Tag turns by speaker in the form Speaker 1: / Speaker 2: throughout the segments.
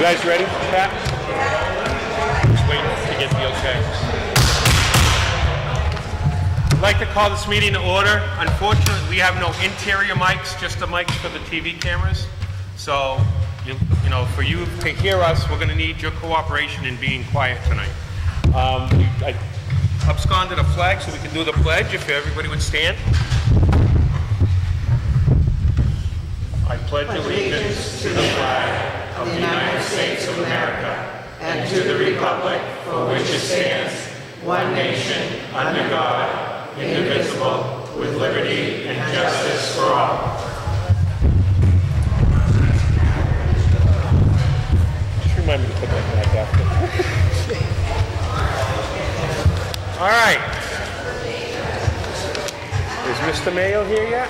Speaker 1: guys ready, Pat? Just waiting to get the okay. I'd like to call this meeting to order. Unfortunately, we have no interior mics, just the mics for the TV cameras. So, you know, for you to hear us, we're going to need your cooperation in being quiet tonight. I absconded a flag so we can do the pledge, if everybody would stand. I pledge allegiance to the flag of the United States of America and to the republic for which it stands, one nation, under God, indivisible, with liberty and justice for all. Just remind me to put that back after. All right. Is Mr. Mayo here yet?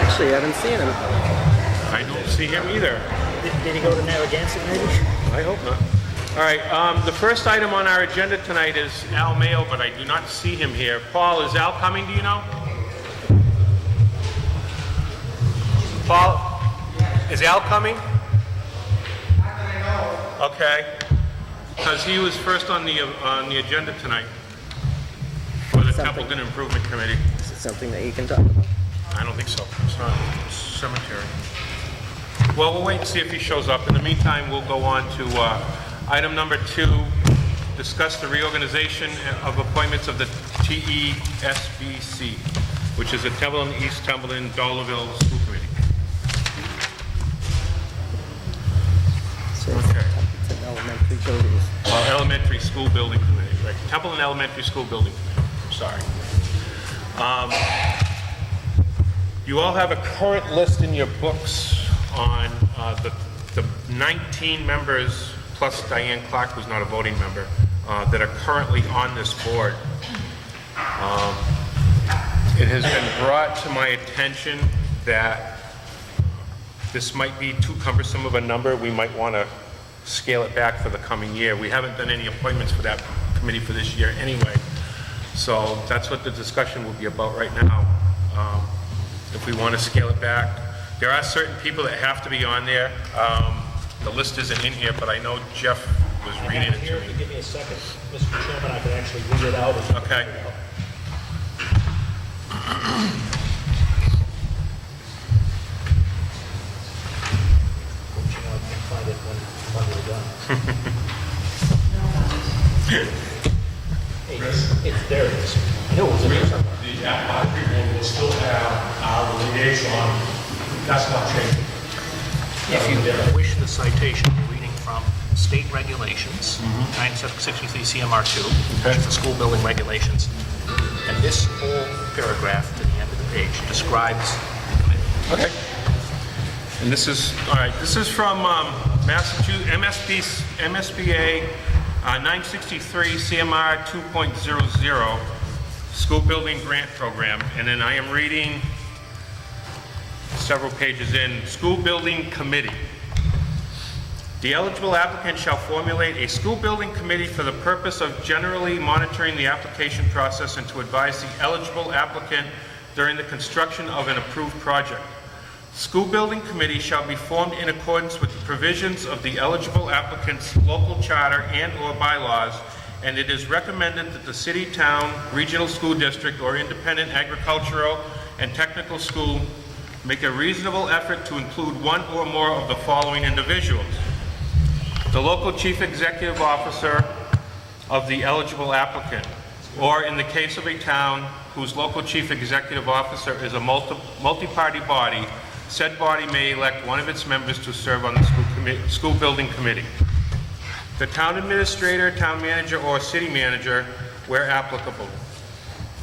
Speaker 2: Actually, I haven't seen him.
Speaker 1: I don't see him either.
Speaker 2: Did he go to Narragansett maybe?
Speaker 1: I hope not. All right, the first item on our agenda tonight is Al Mayo, but I do not see him here. Paul, is Al coming, do you know? Paul, is Al coming? Okay, because he was first on the agenda tonight for the Templeton Improvement Committee.
Speaker 2: Is it something that you can talk about?
Speaker 1: I don't think so. It's not cemetery. Well, we'll wait and see if he shows up. In the meantime, we'll go on to item number 2, discuss the reorganization of appointments of the TESBC, which is the Templeton East Templeton Dollarville School Committee.
Speaker 2: So
Speaker 1: Okay.
Speaker 2: it's an elementary buildings.
Speaker 1: Elementary School Building Committee, right? Templeton Elementary School Building Committee. Sorry. You all have a current list in your books on the 19 members, plus Diane Clark, who's not a voting member, that are currently on this board. It has been brought to my attention that this might be too cumbersome of a number. We might want to scale it back for the coming year. We haven't done any appointments for that committee for this year anyway. So that's what the discussion will be about right now. If we want to scale it back. There are certain people that have to be on there. The list isn't in here, but I know Jeff was reading it to me.
Speaker 3: Give me a second, Mr. Chairman, I can actually read it out.
Speaker 1: Okay.
Speaker 3: I can find it when we're done. It's there, it is. I know it was in there somewhere.
Speaker 4: The advisory board will still have our liaison. That's not changing.
Speaker 3: If you wish the citation, you're reading from state regulations, 9763 CMR2, which is the school building regulations. And this whole paragraph to the end of the page describes the committee.
Speaker 1: Okay. And this is, all right, this is from Massachusetts, MSBA 963 CMR 2.00, School Building Grant Program. And then I am reading several pages in, School Building Committee. The eligible applicant shall formulate a school building committee for the purpose of generally monitoring the application process and to advise the eligible applicant during the construction of an approved project. School building committee shall be formed in accordance with the provisions of the eligible applicant's local charter and/or bylaws, and it is recommended that the city, town, regional school district, or independent agricultural and technical school make a reasonable effort to include one or more of the following individuals: the local chief executive officer of the eligible applicant, or in the case of a town whose local chief executive officer is a multi-party body, said body may elect one of its members to serve on the school building committee. The town administrator, town manager, or city manager, where applicable.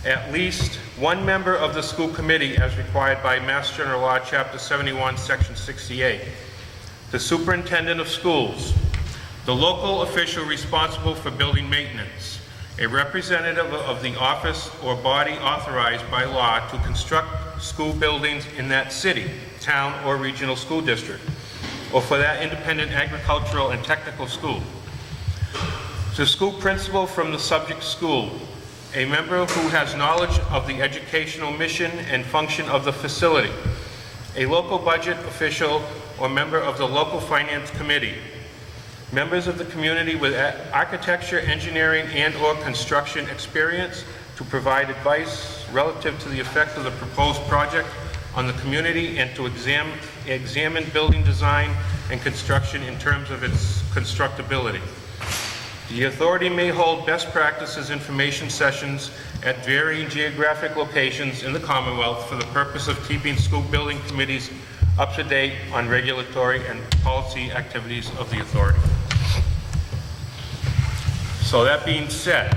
Speaker 1: At least one member of the school committee as required by Mass General Law, Chapter 71, Section 68. The superintendent of schools. The local official responsible for building maintenance. A representative of the office or body authorized by law to construct school buildings in that city, town, or regional school district, or for that independent agricultural and technical school. The school principal from the subject school. A member who has knowledge of the educational mission and function of the facility. A local budget official or member of the local finance committee. Members of the community with architecture, engineering, and/or construction experience to provide advice relative to the effect of the proposed project on the community and to examine building design and construction in terms of its constructability. The authority may hold best practices information sessions at varying geographic locations in the Commonwealth for the purpose of keeping school building committees up to date on regulatory and policy activities of the authority. So that being said,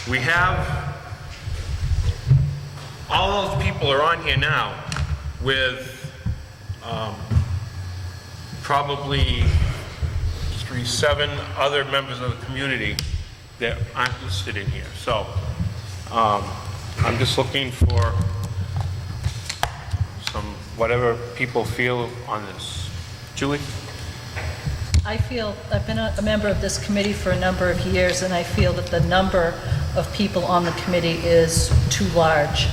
Speaker 1: we have, all those people are on here now with probably 7 other members of the community that aren't listed in here. So I'm just looking for some, whatever people feel on this. Julie?
Speaker 5: I feel, I've been a member of this committee for a number of years, and I feel that the number of people on the committee is too large.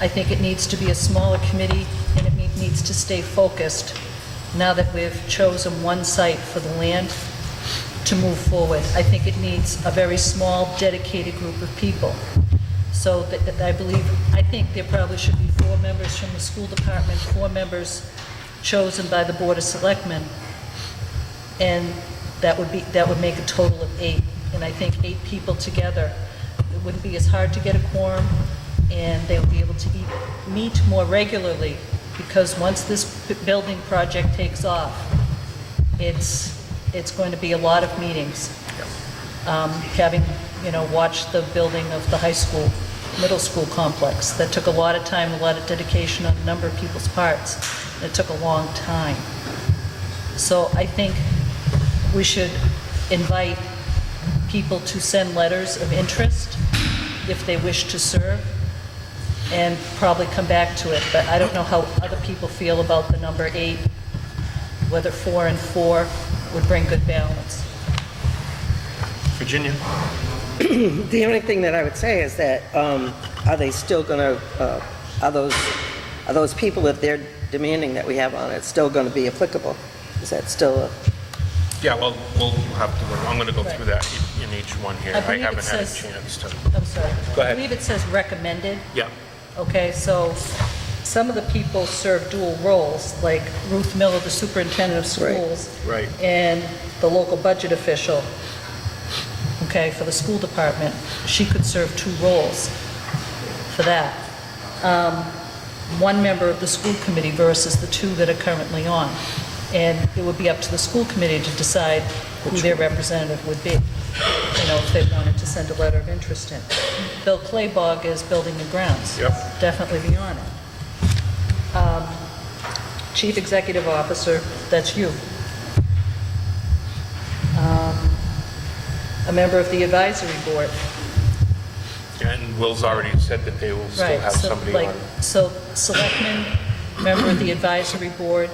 Speaker 5: I think it needs to be a smaller committee, and it needs to stay focused now that we've chosen one site for the land to move forward. I think it needs a very small, dedicated group of people. So that I think there probably should be 4 members from the school department, 4 members chosen by the Board of Selectmen, and that would make a total of 8. And I think 8 people together, it wouldn't be as hard to get a quorum, and they would be able to meet more regularly, because once this building project takes off, it's going to be a lot of meetings. Having, watched the building of the high school, middle school complex, that took a lot of time, a lot of dedication on a number of people's parts. It took a long time. So I think we should invite people to send letters of interest if they wish to serve, and probably come back to it. But I don't know how other people feel about the number 8, whether 4 and 4 would bring good balance.
Speaker 1: Virginia?
Speaker 2: The only thing that I would say is that, are they still gonna, are those people, if they're demanding that we have on it, still gonna be applicable? Is that still a...
Speaker 1: Yeah, well, we'll have to, I'm going to go through that in each one here. I
Speaker 5: believe it
Speaker 1: haven't had a
Speaker 5: says-
Speaker 1: chance to.
Speaker 5: I'm sorry.
Speaker 1: Go ahead.
Speaker 5: I believe it says recommended.
Speaker 1: Yeah.
Speaker 5: Okay, so some of the people serve dual roles, like Ruth Miller, the superintendent of schools.
Speaker 1: Right.
Speaker 5: And the local budget official, okay, for the school department. She could serve 2 roles for that. 1 member of the school committee versus the 2 that are currently on. And it would be up to the school committee to decide who their representative would be, if they wanted to send a letter of interest in. Bill Claybog is building and grounds.
Speaker 1: Yep.
Speaker 5: Definitely be on it. Chief Executive Officer, that's you. A member of the advisory board.
Speaker 1: And Will's already said that they will still
Speaker 5: Right,
Speaker 1: have
Speaker 5: so
Speaker 1: somebody
Speaker 5: like,
Speaker 1: on.
Speaker 5: so selectman, member of the advisory board.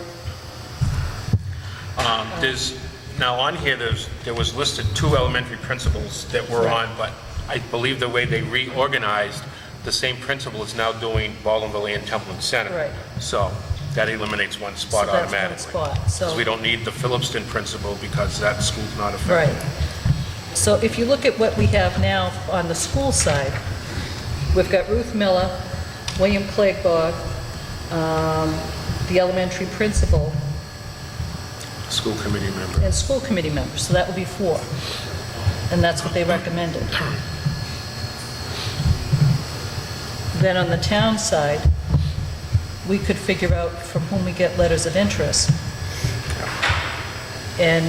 Speaker 1: Now on here, there was listed 2 elementary principals that were
Speaker 5: Right.
Speaker 1: on, but I believe the way they reorganized, the same principal is now doing Baldwin and Templeton Center.
Speaker 5: Right.
Speaker 1: So that eliminates 1 spot
Speaker 5: So that's one
Speaker 1: automatically.
Speaker 5: spot, so-
Speaker 1: Because we don't need the Phillipston principal because that school's not affected.
Speaker 5: Right. So if you look at what we have now on the school side, we've got Ruth Miller, William Claybog, the elementary principal,
Speaker 1: School committee member.
Speaker 5: and school committee members, so that would be 4. And that's what they recommended. Then on the town side, we could figure out from whom we get letters of interest. And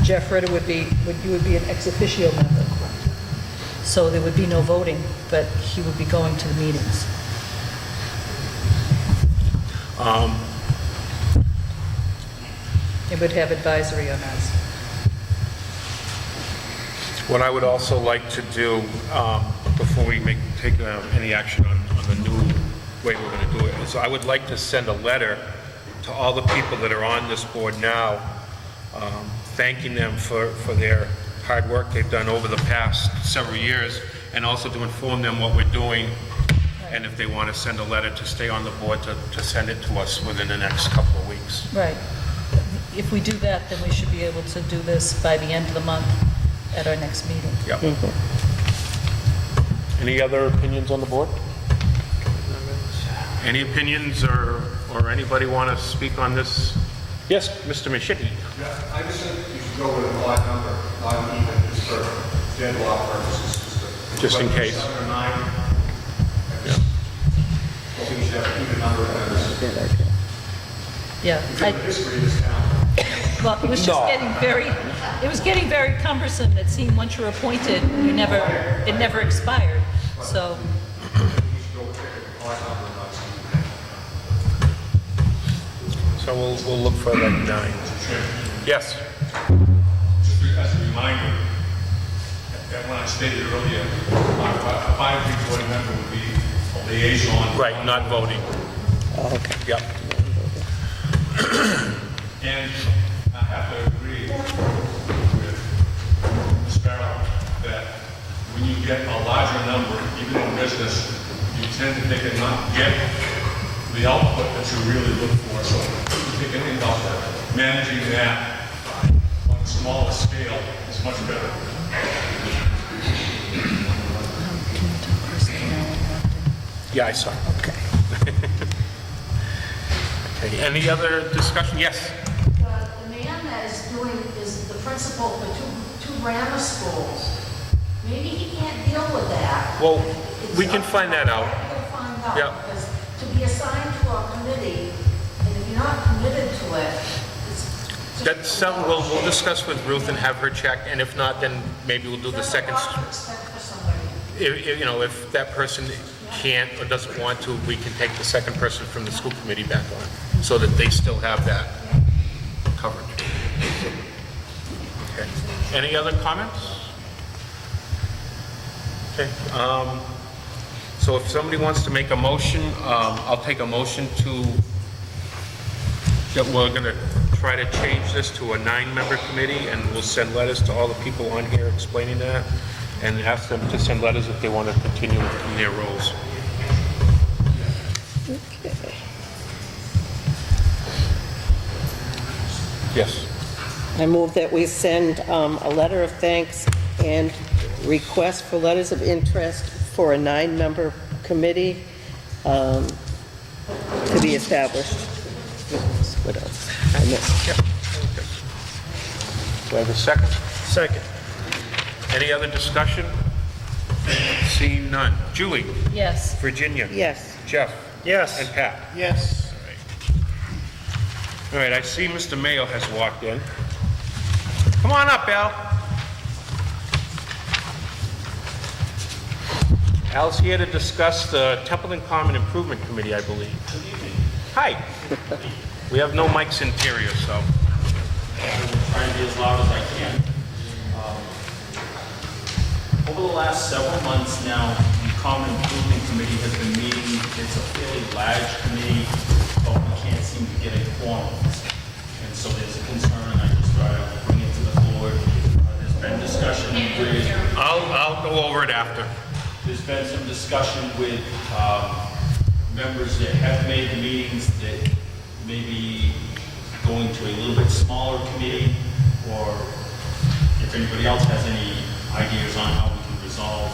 Speaker 5: Jeff Ritter would be an ex officio member. So there would be no voting, but he would be going to the meetings. It would have advisory on us.
Speaker 1: What I would also like to do, before we take any action on the new way we're going to do it, is I would like to send a letter to all the people that are on this board now, thanking them for their hard work they've done over the past several years, and also to inform them what we're doing and if they want to send a letter to stay on the board, to send it to us within the next couple of weeks.
Speaker 5: Right. If we do that, then we should be able to do this by the end of the month at our next meeting.
Speaker 1: Yep. Any other opinions on the board? Any opinions, or anybody want to speak on this? Yes, Mr. Machicki.
Speaker 6: Yeah, I just think you should go with an odd number, not even, just for dead law purposes.
Speaker 1: Just in case.
Speaker 6: 7 or 9. I think you should have an even number of members.
Speaker 2: Good idea.
Speaker 5: Yeah.
Speaker 6: The history of this town.
Speaker 5: Well, it was just getting very cumbersome. It seemed once you're appointed, it never expired. So,
Speaker 6: You should go pick an odd number, not even.
Speaker 1: So we'll look for like 9. Yes.
Speaker 4: Just as a reminder, that when I stated earlier, a 5-3 member would be a liaison.
Speaker 1: Right, not voting.
Speaker 2: Oh, okay.
Speaker 1: Yep.
Speaker 4: And I have to agree with Ms. Farrell that when you get a larger number, even in business, you tend to not get the output that you really look for. So you think about managing that on a smaller scale is much better.
Speaker 1: Yeah, I saw. Okay. Okay, any other discussion? Yes.
Speaker 7: The man that is the principal for two grammar schools. Maybe he can't deal with that.
Speaker 1: Well,
Speaker 7: It's
Speaker 1: we can
Speaker 7: up to
Speaker 1: find that
Speaker 7: us.
Speaker 1: out.
Speaker 7: We can find out.
Speaker 1: Yeah.
Speaker 7: Because to be assigned to a committee, and if you're not committed to it, it's just.
Speaker 1: That's something we'll discuss with Ruth and have her check, and if not, then maybe we'll do the
Speaker 7: There's a
Speaker 1: second.
Speaker 7: lot to expect for somebody.
Speaker 1: If that person can't or doesn't want to, we can take the second person from the school committee back on, so that they still have that coverage. Okay. Any other comments? Okay. So if somebody wants to make a motion, I'll take a motion that we're going to try to change this to a 9-member committee, and we'll send letters to all the people on here explaining that, and ask them to send letters if they want to continue in their roles.
Speaker 2: Okay.
Speaker 1: Yes.
Speaker 2: I move that we send a letter of thanks and request for letters of interest for a 9-member committee to be established. What else? I missed.
Speaker 1: Do I have a second? Second. Any other discussion? Seeing none. Julie?
Speaker 5: yes.
Speaker 1: Virginia?
Speaker 2: Yes.
Speaker 1: Jeff?
Speaker 4: Yes.
Speaker 1: And Pat?
Speaker 4: Yes.
Speaker 1: All right, I see Mr. Mayo has walked in. Come on up, Al. Al's here to discuss the Templeton Common Improvement Committee, I believe. Hi. We have no mics interior, so.
Speaker 8: Trying to be as loud as I can. Over the last several months now, the Common Improvement Committee has been meeting. It's a fairly large committee, but we can't seem to get a quorum. And so there's a concern, and I just thought I would bring it to the board. There's been discussion with,
Speaker 1: I'll go over it after.
Speaker 8: there's been some discussion with members that have made the meetings that may be going to a little bit smaller committee, or if anybody else has any ideas on how we can resolve.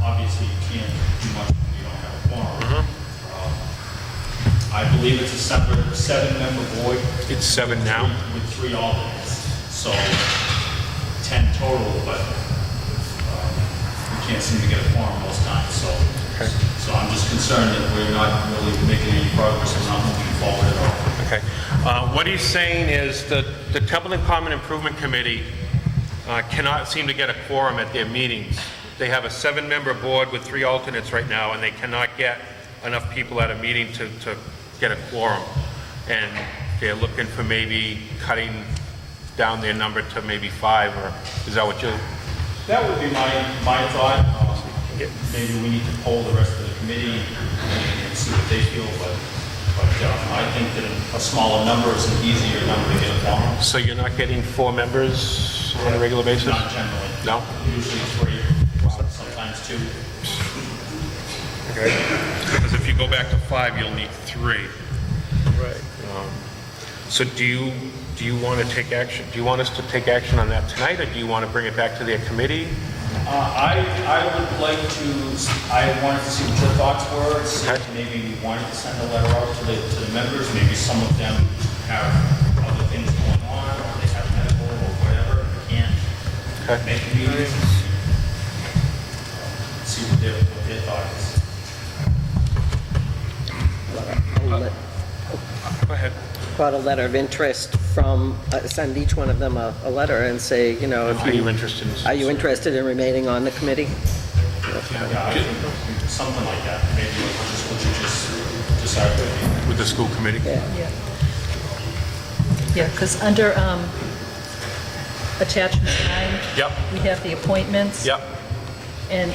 Speaker 8: Obviously, you can't do much when you don't have a quorum. I believe it's a separate 7-member board.
Speaker 1: It's 7 now.
Speaker 8: With 3 alternates, so 10 total, but we can't seem to get a quorum most times, so.
Speaker 1: Okay.
Speaker 8: So I'm just concerned that we're not really making any progress and not moving forward at all.
Speaker 1: Okay. What he's saying is that the Templeton Common Improvement Committee cannot seem to get a quorum at their meetings. They have a 7-member board with 3 alternates right now, and they cannot get enough people at a meeting to get a quorum. And they're looking for maybe cutting down their number to maybe 5, or is that what you?
Speaker 8: That would be my thought. Maybe we need to poll the rest of the committee and see what they feel, but I think that a smaller number is an easier number to get a quorum.
Speaker 1: So you're not getting 4 members on a regular basis?
Speaker 8: Not generally.
Speaker 1: No?
Speaker 8: Usually 3, sometimes 2.
Speaker 1: Okay? Because if you go back to 5, you'll need 3.
Speaker 9: Right.
Speaker 1: So do you want to take action, do you want us to take action on that tonight, or do you want to bring it back to their committee?
Speaker 8: I would like to, I wanted to see what your thoughts were, see if maybe we wanted to send a letter out to the members, maybe some of them have other things going on, or they have medical or whatever, they can't make meetings. See what their thought is.
Speaker 1: Go ahead.
Speaker 2: Got a letter of interest from, send each one of them a letter and say, you know,
Speaker 1: Are you interested in?
Speaker 2: are you interested in remaining on the committee?
Speaker 8: Yeah, I think something like that, maybe just what you just decided.
Speaker 1: With the school committee?
Speaker 2: Yeah.
Speaker 5: Yeah. Yeah, because under attachment 9,
Speaker 1: Yep,
Speaker 5: we have the appointments.
Speaker 1: yep.
Speaker 5: And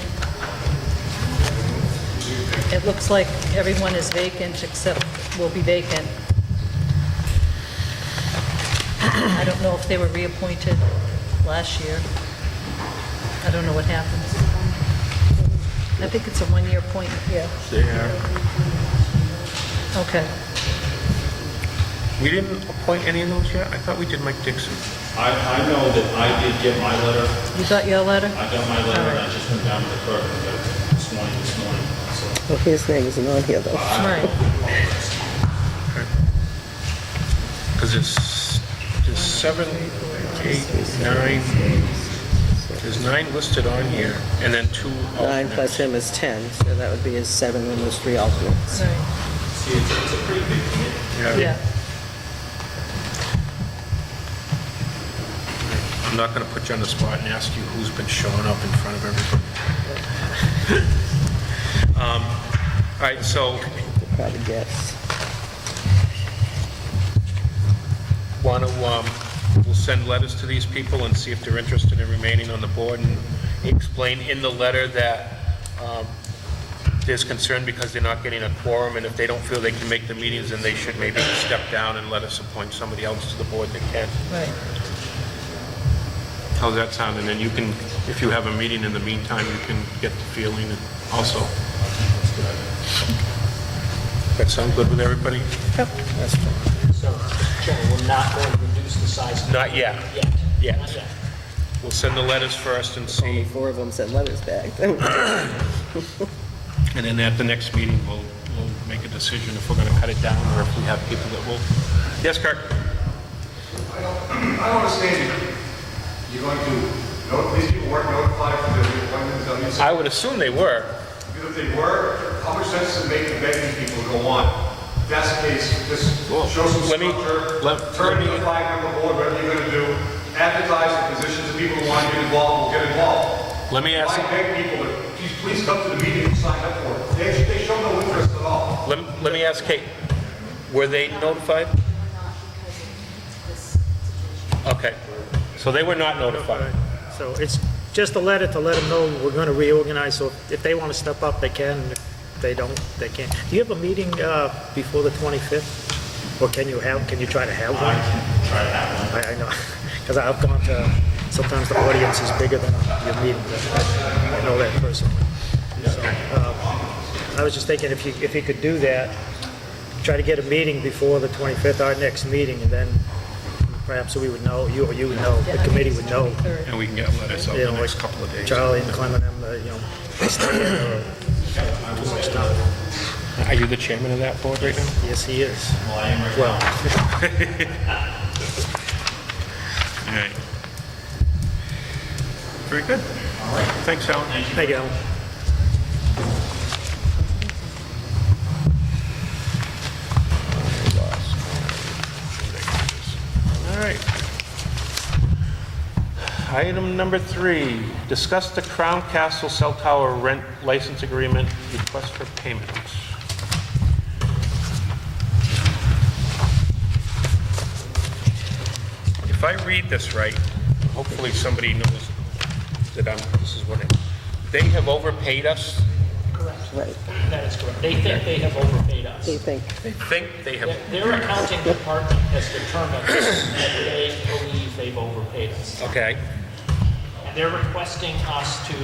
Speaker 5: it looks like everyone is vacant except will be vacant. I don't know if they were reappointed last year. I don't know what happened. I think it's a one-year appointment, yeah.
Speaker 1: They are.
Speaker 5: Okay.
Speaker 1: We didn't appoint any of those yet? I thought we did Mike Dixon.
Speaker 8: I know that I did get my letter,
Speaker 5: You got your letter?
Speaker 8: I got my letter, and I just went down to the clerk and got it this morning, so.
Speaker 2: Well, his name isn't on here, though.
Speaker 5: Right.
Speaker 1: Because there's 7, 8, 9, there's 9 listed on here, and then 2
Speaker 2: 9
Speaker 1: alternates.
Speaker 2: plus him is 10, so that would be his 7, and there's 3 alternates.
Speaker 5: Right.
Speaker 8: See, it's a pretty big committee.
Speaker 5: Yeah.
Speaker 1: I'm not going to put you on the spot and ask you who's been showing up in front of everybody. All right, so
Speaker 2: Could probably guess.
Speaker 1: want to, we'll send letters to these people and see if they're interested in remaining on the board, and explain in the letter that there's concern because they're not getting a quorum, and if they don't feel they can make the meetings, then they should maybe step down and let us appoint somebody else to the board that can.
Speaker 5: Right.
Speaker 1: How's that sound? And then you can, if you have a meeting in the meantime, you can get the feeling also. That sound good with everybody?
Speaker 3: So, Mr. Chairman, we're not going to reduce the size of
Speaker 1: Not yet.
Speaker 3: yet.
Speaker 1: Yet.
Speaker 3: Not yet.
Speaker 1: We'll send the letters first and
Speaker 2: Only
Speaker 1: see,
Speaker 2: 4 of them sent letters back.
Speaker 1: and then at the next meeting, we'll make a decision if we're going to cut it down or if we have people that will. Yes, Kirk?
Speaker 6: I don't understand. You're going to, these people weren't notified for the appointments of these.
Speaker 1: I would assume they were.
Speaker 6: Because if they were, how much sense does it make to beg these people to go on? If that's the case, just
Speaker 1: Well,
Speaker 6: show some
Speaker 1: let me-
Speaker 6: structure,
Speaker 1: let
Speaker 6: turn
Speaker 1: me-
Speaker 6: the flag on the board, whatever you're gonna do, advertise the positions of people who want to get involved will get involved.
Speaker 1: Let me ask,
Speaker 6: I beg people to, please come to the meeting and sign up for it. They show no interest at all.
Speaker 1: let me ask Kate, were they notified? Okay, so they were not notified.
Speaker 9: So it's just a letter to let them know we're going to reorganize, so if they want to step up, they can. If they don't, they can't. Do you have a meeting before the 25th? Or can you try to have one?
Speaker 8: I can try to have one.
Speaker 9: I know, because I've gone to, sometimes the audience is bigger than your meeting. I know that personally. So, I was just thinking if you could do that, try to get a meeting before the 25th, our next meeting, and then perhaps we would know, you would know, the committee would know.
Speaker 1: And we can get letters out
Speaker 9: You
Speaker 1: the
Speaker 9: know,
Speaker 1: next
Speaker 9: like
Speaker 1: couple of days.
Speaker 9: Charlie and Clement, stay in or too much time.
Speaker 1: Are you the chairman of that board right now?
Speaker 9: Yes, he is.
Speaker 8: Well, I am right
Speaker 9: Well,
Speaker 1: All right. Very good. All right. Thanks, Alan.
Speaker 9: thank you, Alan.
Speaker 1: All right. Item number 3, discuss the Crown Castle Cell Tower rent license agreement, request for payment. If I read this right, hopefully somebody knows that this is what they have overpaid us.
Speaker 3: Correct.
Speaker 2: Right,
Speaker 3: That is correct. They think they have overpaid us.
Speaker 2: they think,
Speaker 1: They think they have,
Speaker 3: Their accounting department has determined that they believe they've overpaid us.
Speaker 1: okay,
Speaker 3: And they're requesting us to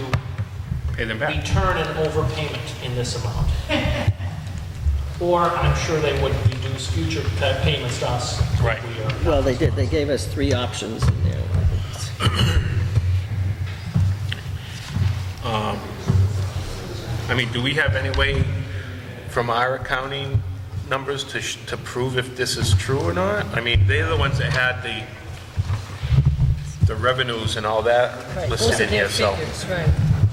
Speaker 1: Pay them back.
Speaker 3: return an overpayment in this amount. Or I'm sure they would reduce future payments to us. if
Speaker 1: Right.
Speaker 3: we are-
Speaker 2: Well, they did, they gave us 3 options in there.
Speaker 1: I mean, do we have any way from our accounting numbers to prove if this is true or not? I mean, they're the ones that had the revenues and all that
Speaker 5: Right, those
Speaker 1: listed
Speaker 5: are
Speaker 1: in
Speaker 5: their
Speaker 1: here, so,
Speaker 5: figures, right.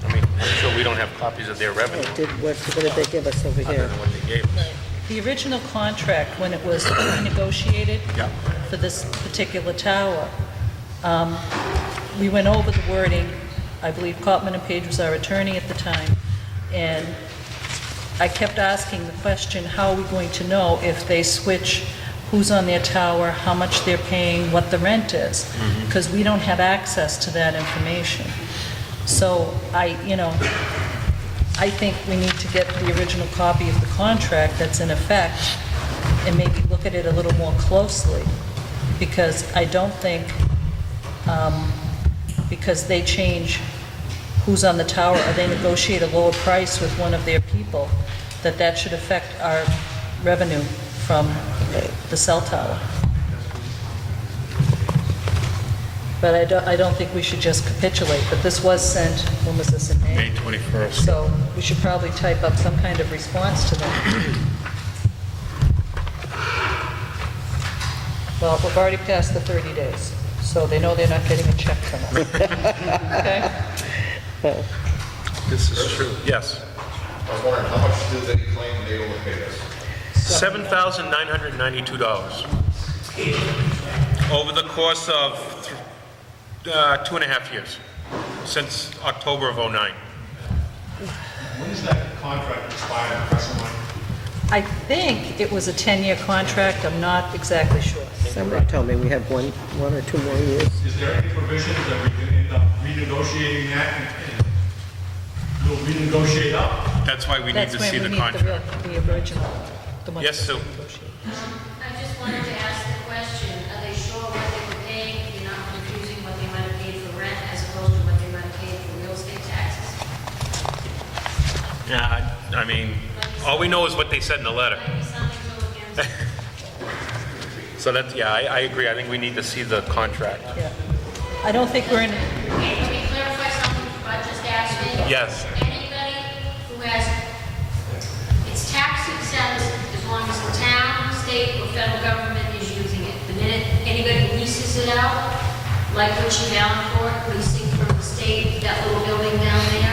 Speaker 1: I mean, I'm sure we don't have copies of their revenue
Speaker 2: What did they give us over
Speaker 1: other
Speaker 2: here?
Speaker 1: than what they gave us.
Speaker 5: The original contract, when it was renegotiated
Speaker 1: Yeah.
Speaker 5: for this particular tower, we went over the wording. I believe Copman and Page was our attorney at the time, and I kept asking the question, how are we going to know if they switch who's on their tower, how much they're paying, what the rent is? Because we don't have access to that information. So I think we need to get the original copy of the contract that's in effect and maybe look at it a little more closely, because I don't think, because they change who's on the tower, or they negotiate a lower price with one of their people, that should affect our revenue from the cell tower. But I don't think we should just capitulate, but this was sent, when was this, in May?
Speaker 1: May 21st.
Speaker 5: So we should probably type up some kind of response to them. Well, we've already passed the 30 days, so they know they're not getting a check from us. Okay?
Speaker 1: This is true. Yes.
Speaker 6: I was wondering, how much did they claim they overpaid us?
Speaker 1: $7,992 over the course of 2.5 years, since October of '09.
Speaker 6: When is that contract expired, Crescent Line?
Speaker 5: I think it was a 10-year contract, I'm not exactly sure.
Speaker 2: Somebody told me we have one or 2 more years.
Speaker 6: Is there any provision that we can end up renegotiating that and we'll renegotiate up?
Speaker 1: That's why we need
Speaker 5: That's
Speaker 1: to
Speaker 5: when
Speaker 1: see
Speaker 5: we
Speaker 1: the
Speaker 5: need
Speaker 1: contract.
Speaker 5: the original, the one
Speaker 1: Yes,
Speaker 5: that's
Speaker 1: Sue.
Speaker 5: negotiated.
Speaker 7: I just wanted to ask the question, are they sure what they were paying? You're not confusing what they might have paid for rent as opposed to what they might have paid for real estate taxes?
Speaker 1: Yeah, I mean, all we know is what they said in the letter.
Speaker 7: Might be something to look into.
Speaker 1: So that, yeah, I agree. I think we need to see the contract.
Speaker 5: Yeah. I don't think we're in,
Speaker 7: Okay, can we clarify something I just asked me?
Speaker 1: Yes.
Speaker 7: Anybody who has, it's tax exempt as long as the town, state, or federal government is using it. The minute anybody leases it out, like Richie Valancourt leasing from the state, that little building down there,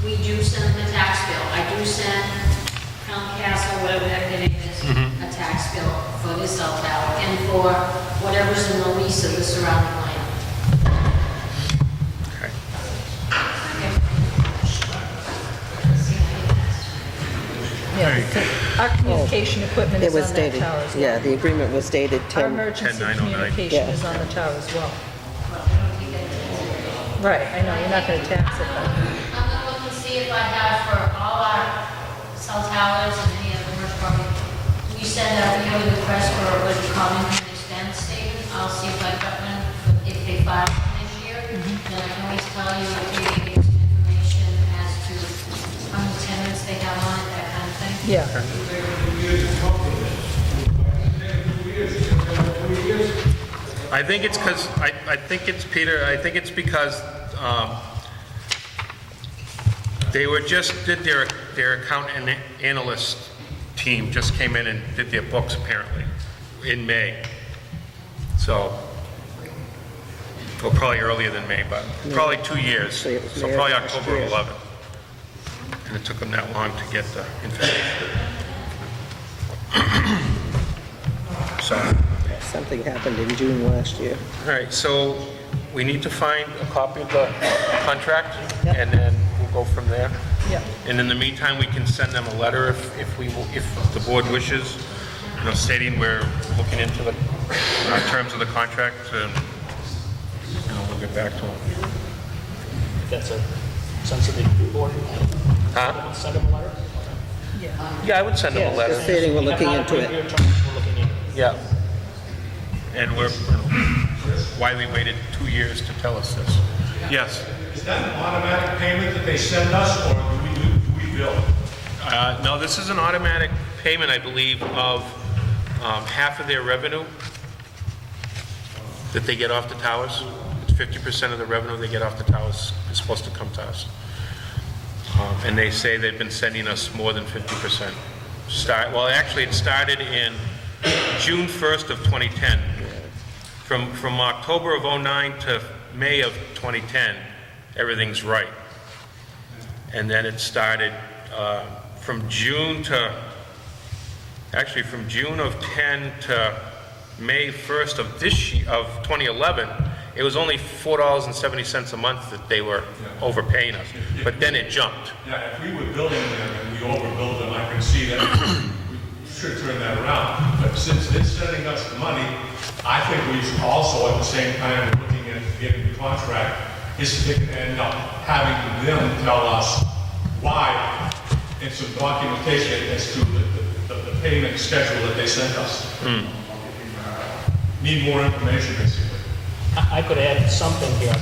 Speaker 7: we do send them a tax bill. I do send Comcast, or whatever the heck their name is, a tax bill for this cell tower and for whatever's in the lease of the surrounding land.
Speaker 1: Okay.
Speaker 5: yeah, our communication equipment
Speaker 2: It
Speaker 5: is
Speaker 2: was
Speaker 5: on that
Speaker 2: dated,
Speaker 5: tower as well.
Speaker 2: yeah, the agreement was dated
Speaker 5: Our
Speaker 2: 10.
Speaker 5: emergency
Speaker 1: 10-909.
Speaker 5: communication
Speaker 2: Yeah.
Speaker 5: is on the tower as well. Right, I know, you're not gonna tax it, but,
Speaker 7: I'm gonna look and see if I have for all our cell towers and any other commercial property. We send out, we have a request for what you call income expense statement. I'll see if I've got one, if they filed one this year. Then I can always tell you, if you get some information as to how many tenants they have on it, that kind of thing.
Speaker 5: yeah.
Speaker 1: I think it's because, I think it's, Peter, I think it's because they were just, did their account and analyst team just came in and did their books apparently in May. So, well, probably earlier than May, but probably 2 years.
Speaker 2: So it was
Speaker 1: So
Speaker 2: May of
Speaker 1: probably
Speaker 2: last
Speaker 1: October
Speaker 2: year.
Speaker 1: 11th. And it took them that long to get the information. So,
Speaker 2: Something happened in June last year.
Speaker 1: all right, so we need to find a copy of the contract,
Speaker 2: Yep.
Speaker 1: and then we'll go from there.
Speaker 5: Yeah.
Speaker 1: And in the meantime, we can send them a letter if the board wishes, stating we're looking into the terms of the contract, and we'll get back to them.
Speaker 3: If that's a sensitive board,
Speaker 1: Huh?
Speaker 3: send them a letter.
Speaker 1: Yeah, I would send them a
Speaker 2: Yeah,
Speaker 1: letter.
Speaker 2: just stating we're looking
Speaker 3: Have
Speaker 2: into
Speaker 3: not agreed
Speaker 2: it.
Speaker 3: to your terms, we're looking into it.
Speaker 1: Yeah. And why we waited 2 years to tell us this. Yes.
Speaker 4: Is that an automatic payment that they send us, or do we bill?
Speaker 1: No, this is an automatic payment, I believe, of half of their revenue that they get off the towers. It's 50% of the revenue they get off the towers is supposed to come to us. And they say they've been sending us more than 50%. Well, actually, it started in June 1st of 2010. From October of '09 to May of 2010, everything's right. And then it started from June of 10 to May 1st of this year, of 2011, it was only $4.70 a month that they were overpaying us. But then it jumped.
Speaker 4: Yeah, if we were building them and we overbilled them, I can see that we should turn that around. But since they're sending us the money, I think we should also, at the same time, looking at getting the contract, is to end up having them tell us why, and some documentation as to the payment schedule that they sent us. Need more information, basically.
Speaker 3: I could add something here.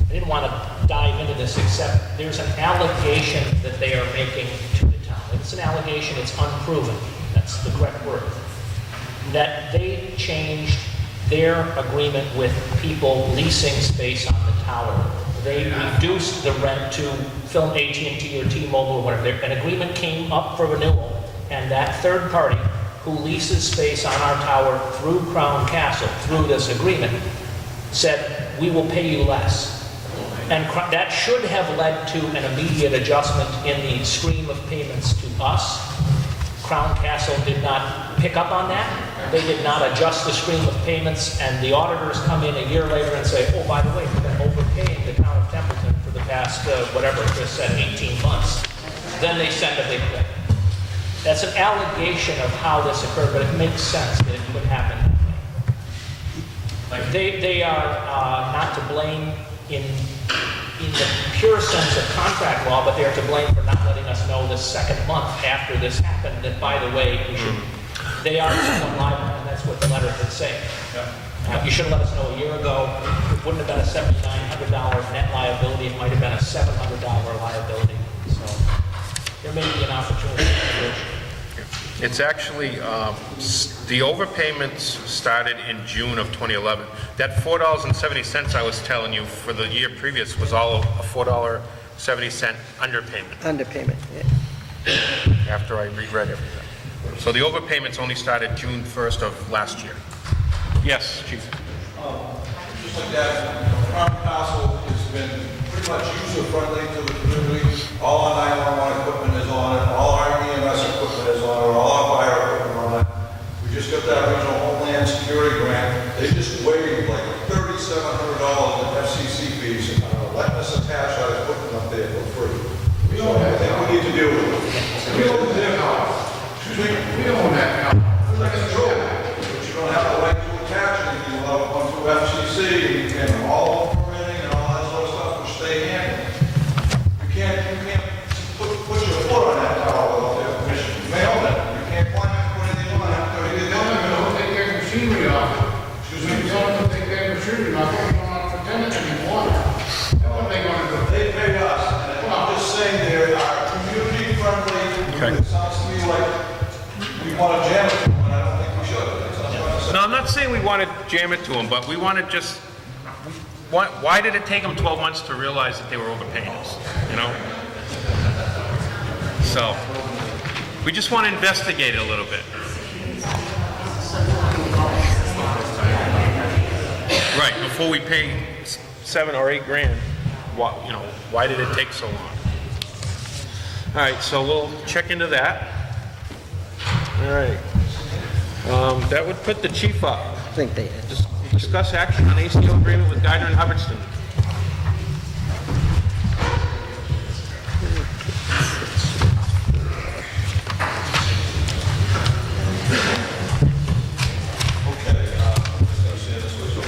Speaker 3: I didn't want to dive into this, except there's an allegation that they are making to the town. It's an allegation, it's unproven, that's the correct word, that they changed their agreement with people leasing space on the tower. They reduced the rent to Film AT&T or T-Mobile or whatever. An agreement came up for renewal, and that third party who leases space on our tower through Crown Castle, through this agreement, said, we will pay you less. And that should have led to an immediate adjustment in the stream of payments to us. Crown Castle did not pick up on that. They did not adjust the stream of payments, and the auditors come in a year later and say, oh, by the way, we've been overpaying the town of Templeton for the past, whatever Chris said, 18 months. Then they send a big bill. That's an allegation of how this occurred, but it makes sense that it could happen that way. They are not to blame in the pure sense of contract law, but they're to blame for not letting us know the second month after this happened that, by the way, they are somewhat liable, and that's what the letter would say. You should have let us know a year ago. It wouldn't have been a $7,900 net liability. It might have been a $700 liability. So there may be an opportunity for negotiation.
Speaker 1: It's actually, the overpayments started in June of 2011. That $4.70 I was telling you for the year previous was all a $4.70 underpayment
Speaker 2: Underpayment, yeah.
Speaker 1: after I reread everything. So the overpayments only started June 1st of last year. Yes, Chief.
Speaker 6: Just like that, Crown Castle has been pretty much user-friendly to the community. All our 911 equipment is on it, all our EMS equipment is on it, all our fire equipment on it. We just got that regional Homeland Security grant. They just waived like $3,700 in FCC fees and letting us attach our equipment up there for free. So I think we need to deal with it. We own that now. We own that now. That's true. But you don't have the right to attach anything without going through FCC and all the permitting and all that sort of stuff, which they handle. You can't put your foot on that tower without their permission. You may own it. You can't climb it, put anything on it until you get there.
Speaker 10: Don't take their machinery off.
Speaker 6: Excuse me?
Speaker 10: Don't take their machinery off. They don't want to pretend it anymore. What are they going to do?
Speaker 6: They pay us. And I'm just saying they are community friendly.
Speaker 1: Okay.
Speaker 6: It sounds to me like we want to jam it to them, and I don't think we should. That's what I'm trying to say.
Speaker 1: No, I'm not saying we want to jam it to them, but we want to just, why did it take them 12 months to realize that they were overpaying us, you know? So, we just want to investigate it a little bit. Right, before we pay 7 or 8 grand, why did it take so long? All right, so we'll check into that. All right. That would put the chief up.
Speaker 2: I think they did.
Speaker 1: Discuss action on ACO agreement with Gardner and Hubbardston.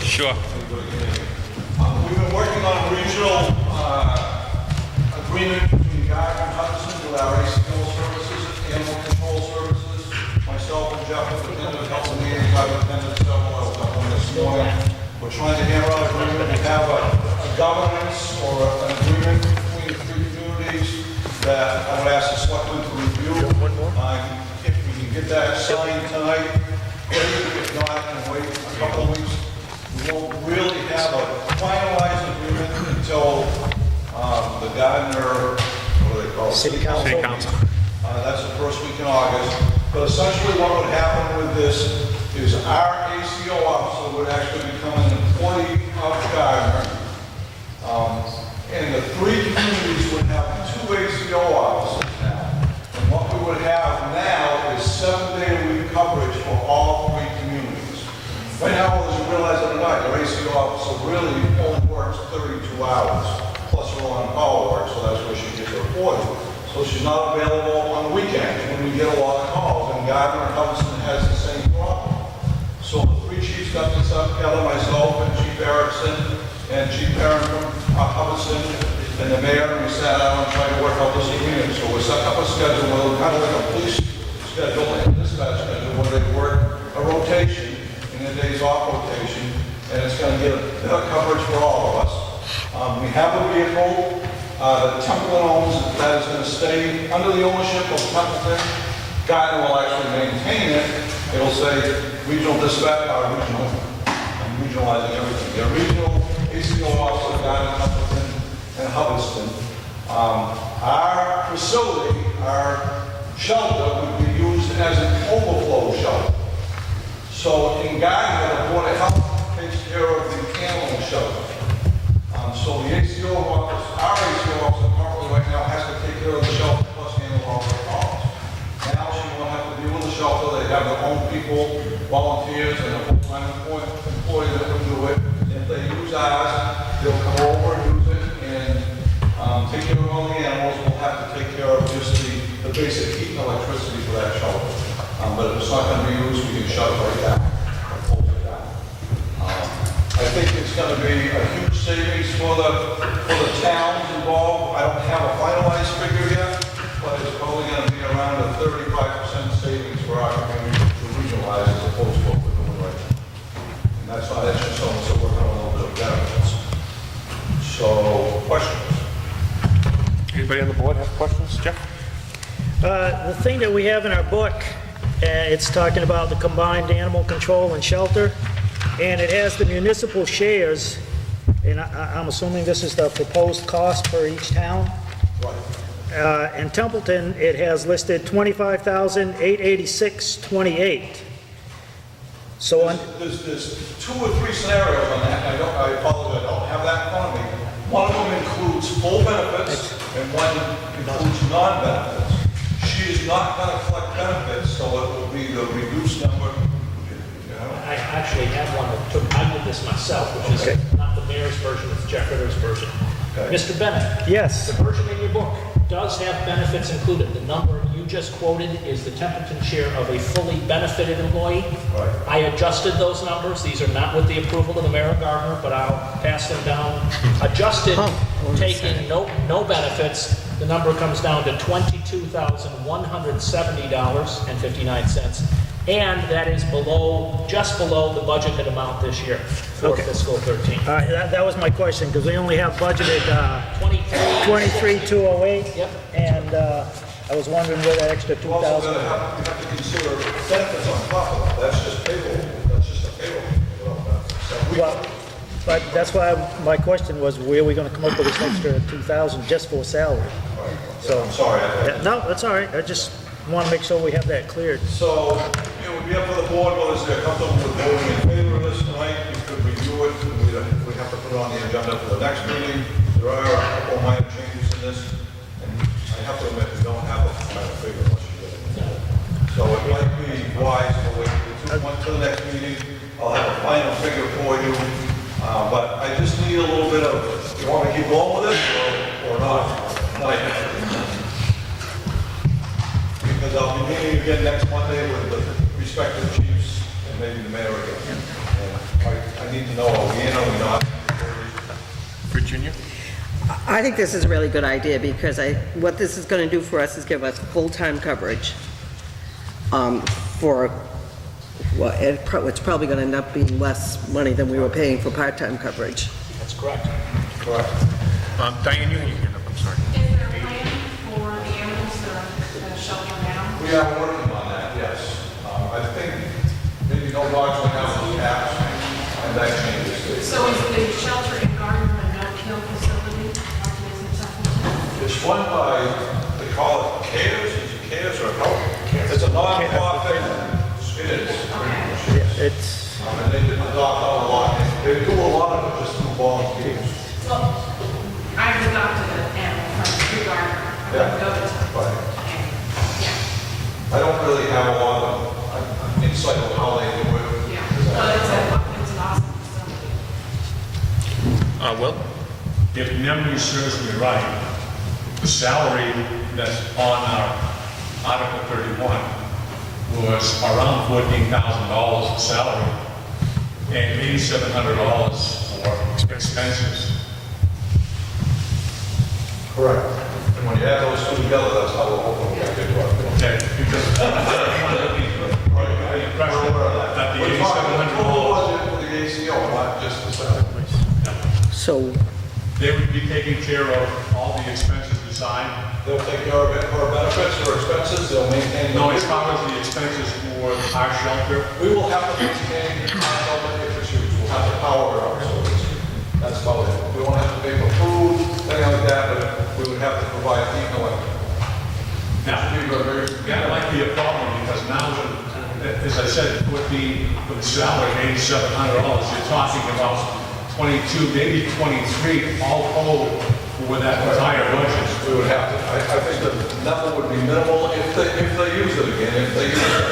Speaker 1: Sure.
Speaker 6: We've been working on a regional agreement between Gardner and Hudson with our ACO services, animal control services. Myself and Jeff have attended a couple of meetings. I've attended several. I was up on this morning. We're trying to hammer out an agreement. We have a governance or an agreement between the three communities that I would ask the selectmen to review. If we can get that signed tonight, great. If not, then wait a couple of weeks. We won't really have a finalized agreement until the Gardner, what do they call it?
Speaker 9: City Council.
Speaker 1: City Council.
Speaker 6: That's the first week in August. But essentially what would happen with this is our ACO officer would actually become an employee of Gardner. And the three communities would have 2 ACO officers now. And what we would have now is 7-day-a-week coverage for all 3 communities. Right now, as you realize or not, your ACO officer really only works 32 hours, plus her on-call work, so that's where she gets her 40. So she's not available on the weekends when we get a lot of calls, and Gardner and Hubbardston has the same problem. So the 3 chiefs got this up together, myself and Chief Erickson and Chief Perrin from Hubbardston and the mayor, and we sat down and tried to work out this agreement. So we're setting up a schedule, kind of like a police schedule and dispatch schedule, where they work a rotation in the days off rotation, and it's going to get better coverage for all of us. We have a vehicle that Templeton owns that is going to stay under the ownership of Templeton. Gardner will actually maintain it. It'll say regional dispatch, regional, I'm regionalizing everything. The regional ACO officer, Gardner, Templeton, and Hubbardston. Our facility, our shelter would be used as an overflow shelter. So in Gardner, the Board of Health takes care of the animal shelter. So the ACO office, our ACO officer currently right now has to take care of the shelter plus handle all the calls. Now she won't have to deal with the shelter. They have their own people, volunteers, and a full-time employee that will do it. If they use ours, they'll come over and use it and take care of all the animals. We'll have to take care of just the basic heat and electricity for that shelter. But if it's not going to be used, we can shut it right down or close it down. I think it's going to be a huge savings for the towns involved. I don't have a finalized figure yet, but it's probably going to be around a 35% savings for our community to regionalize as opposed to what we're doing right now. And that's not extra, so we're working on a little bit of benefits. So, questions?
Speaker 1: Anybody on the board have questions? Jeff?
Speaker 9: The thing that we have in our book, it's talking about the combined animal control and shelter, and it has the municipal shares, and I'm assuming this is the proposed cost for each town.
Speaker 6: Right.
Speaker 9: In Templeton, it has listed $25,886.28. So
Speaker 6: There's 2 or 3 scenarios on that. I apologize, I don't have that in front of me. One of them includes full benefits and one includes non-benefits. She is not going to collect benefits, so it will be the reduced number.
Speaker 3: I actually have one that I did this myself, which is not the mayor's version, it's Jeff Ritter's version.
Speaker 6: Okay.
Speaker 3: Mr. Bennett,
Speaker 9: yes,
Speaker 3: the version in your book does have benefits included. The number you just quoted is the Templeton share of a fully benefited employee.
Speaker 6: Right.
Speaker 3: I adjusted those numbers. These are not with the approval of the mayor of Gardner, but I'll pass them down. Adjusted, taking no benefits, the number comes down to $22,170.59. And that is just below the budgeted amount this year for fiscal 13.
Speaker 9: all right, that was my question, because we only have budgeted 23,208.
Speaker 3: Yep.
Speaker 9: And I was wondering where that extra
Speaker 6: We're also
Speaker 9: 2,000.
Speaker 6: going to have to consider benefits on top of that. That's just payroll. That's just a payroll.
Speaker 9: Well, but that's why my question was, where are we going to come up with this extra 2,000 just for salary? So,
Speaker 6: I'm sorry.
Speaker 9: yeah, no, that's all right. I just want to make sure we have that cleared.
Speaker 6: So, it would be up to the board whether they're comfortable with voting in favor of this tonight. You could review it. We have to put it on the agenda for the next meeting. There are a couple of minor changes in this, and I have to admit, we don't have a final figure unless you get it. So it might be wise to wait to the next meeting. I'll have a final figure for you, but I just need a little bit of, you want me to keep going with it or not? Because I'll be meeting again next Monday with the respective chiefs and maybe the mayor again. And I need to know, are we in or we not?
Speaker 1: Virginia?
Speaker 2: I think this is a really good idea, because what this is going to do for us is give us full-time coverage for, well, it's probably going to end up being less money than we were paying for part-time coverage.
Speaker 3: That's correct.
Speaker 6: Correct.
Speaker 1: Diane, you can up, I'm sorry.
Speaker 11: Is there a plan for the animals that are sheltered now?
Speaker 6: We are working on that, yes. I think maybe no dogs will have the cats, and that changes.
Speaker 11: So is the shelter in Gardner a no-kill facility?
Speaker 6: It's run by, they call it CARES, is it CARES or HELP? It's a non-profit, it is.
Speaker 9: Yeah, it's,
Speaker 6: And they did adopt a lot, they do a lot of it just through volunteers.
Speaker 11: Well, I've adopted an animal from Tree Gardner. I
Speaker 6: Yeah.
Speaker 11: go to,
Speaker 6: Right.
Speaker 11: yeah,
Speaker 6: I don't really have a lot of insight on how they do it.
Speaker 11: yeah. But it's an awesome facility.
Speaker 1: Will?
Speaker 4: If memory serves me right, the salary that's on our Article 31 was around $14,000 salary and $8,700 for expenses.
Speaker 6: Correct. And when you add those two together, that's how we're hoping to get it work.
Speaker 4: Okay, because the impression that the
Speaker 6: We're talking the total
Speaker 4: $8,700,
Speaker 6: budget for the ACO, not just the salary.
Speaker 2: So,
Speaker 4: they would be taking care of all the expenses beside.
Speaker 6: They'll take care of it for benefits or expenses, they'll maintain.
Speaker 4: No, as far as the expenses for our shelter,
Speaker 6: We will have to maintain our shelter if it's used, we'll have to power it up, so that's about it. We won't have to pay for food, anything like that, but we would have to provide heat and electric.
Speaker 4: that might be a problem because now, as I said, with the salary of $8,700, you're talking about 22, maybe 23 all told for that entire budget.
Speaker 6: We would have to, I think the number would be minimal if they use it again, if they use it.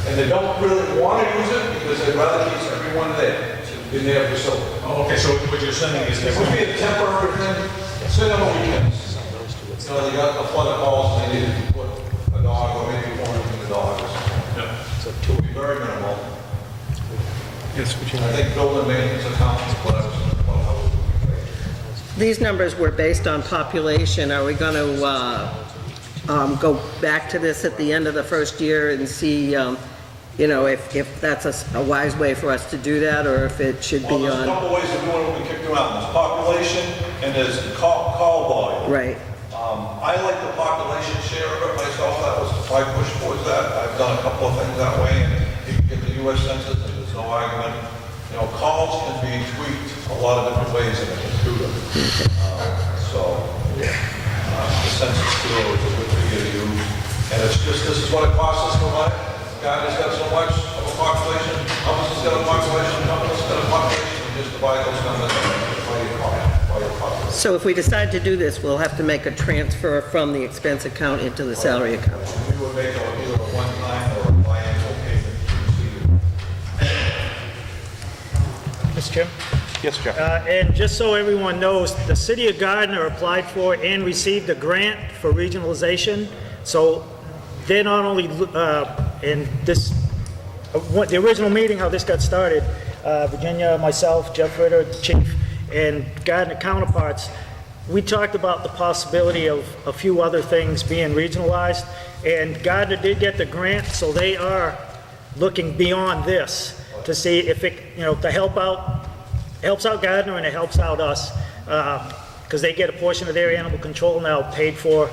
Speaker 6: And they don't really want to use it because they'd rather keep everyone there in their facility.
Speaker 4: Oh, okay, so what you're saying is
Speaker 6: It would be a temporary thing, say on the weekends. You know, they got a flood of calls and they needed to put a dog or maybe one of the dogs. So it would be very minimal.
Speaker 1: Yes,
Speaker 6: I think building maintenance accounts, whatever.
Speaker 2: these numbers were based on population. Are we going to go back to this at the end of the first year and see, if that's a wise way for us to do that, or if it should
Speaker 6: Well,
Speaker 2: be
Speaker 6: there's a
Speaker 2: on?
Speaker 6: couple ways of doing it we kicked around. There's population and there's call volume.
Speaker 2: Right.
Speaker 6: I like the population share of it myself. That was, I push towards that. I've done a couple of things that way, and you can get the US Census, and there's no argument. Calls can be tweaked a lot of different ways in a computer. The Census Bureau is a good figure to use. And it's just, this is what it costs us to run it. Gardner's got so much of a population, Hummus has got a population, Hummus has got a population, you just divide those numbers by your population.
Speaker 2: So if we decide to do this, we'll have to make a transfer from the expense account into the salary account.
Speaker 6: We would make either a one-time or a biannual payment to receive it.
Speaker 9: Mr. Chairman?
Speaker 1: Yes, Jeff.
Speaker 9: And just so everyone knows, the city of Gardner applied for and received a grant for regionalization. So they're not only, in this, the original meeting, how this got started, Virginia, myself, Jeff Ritter, the chief, and Gardner counterparts, we talked about the possibility of a few other things being regionalized. And Gardner did get the grant, so they are looking beyond this to see if it, to helps out Gardner and it helps out us, because they get a portion of their animal control now paid for,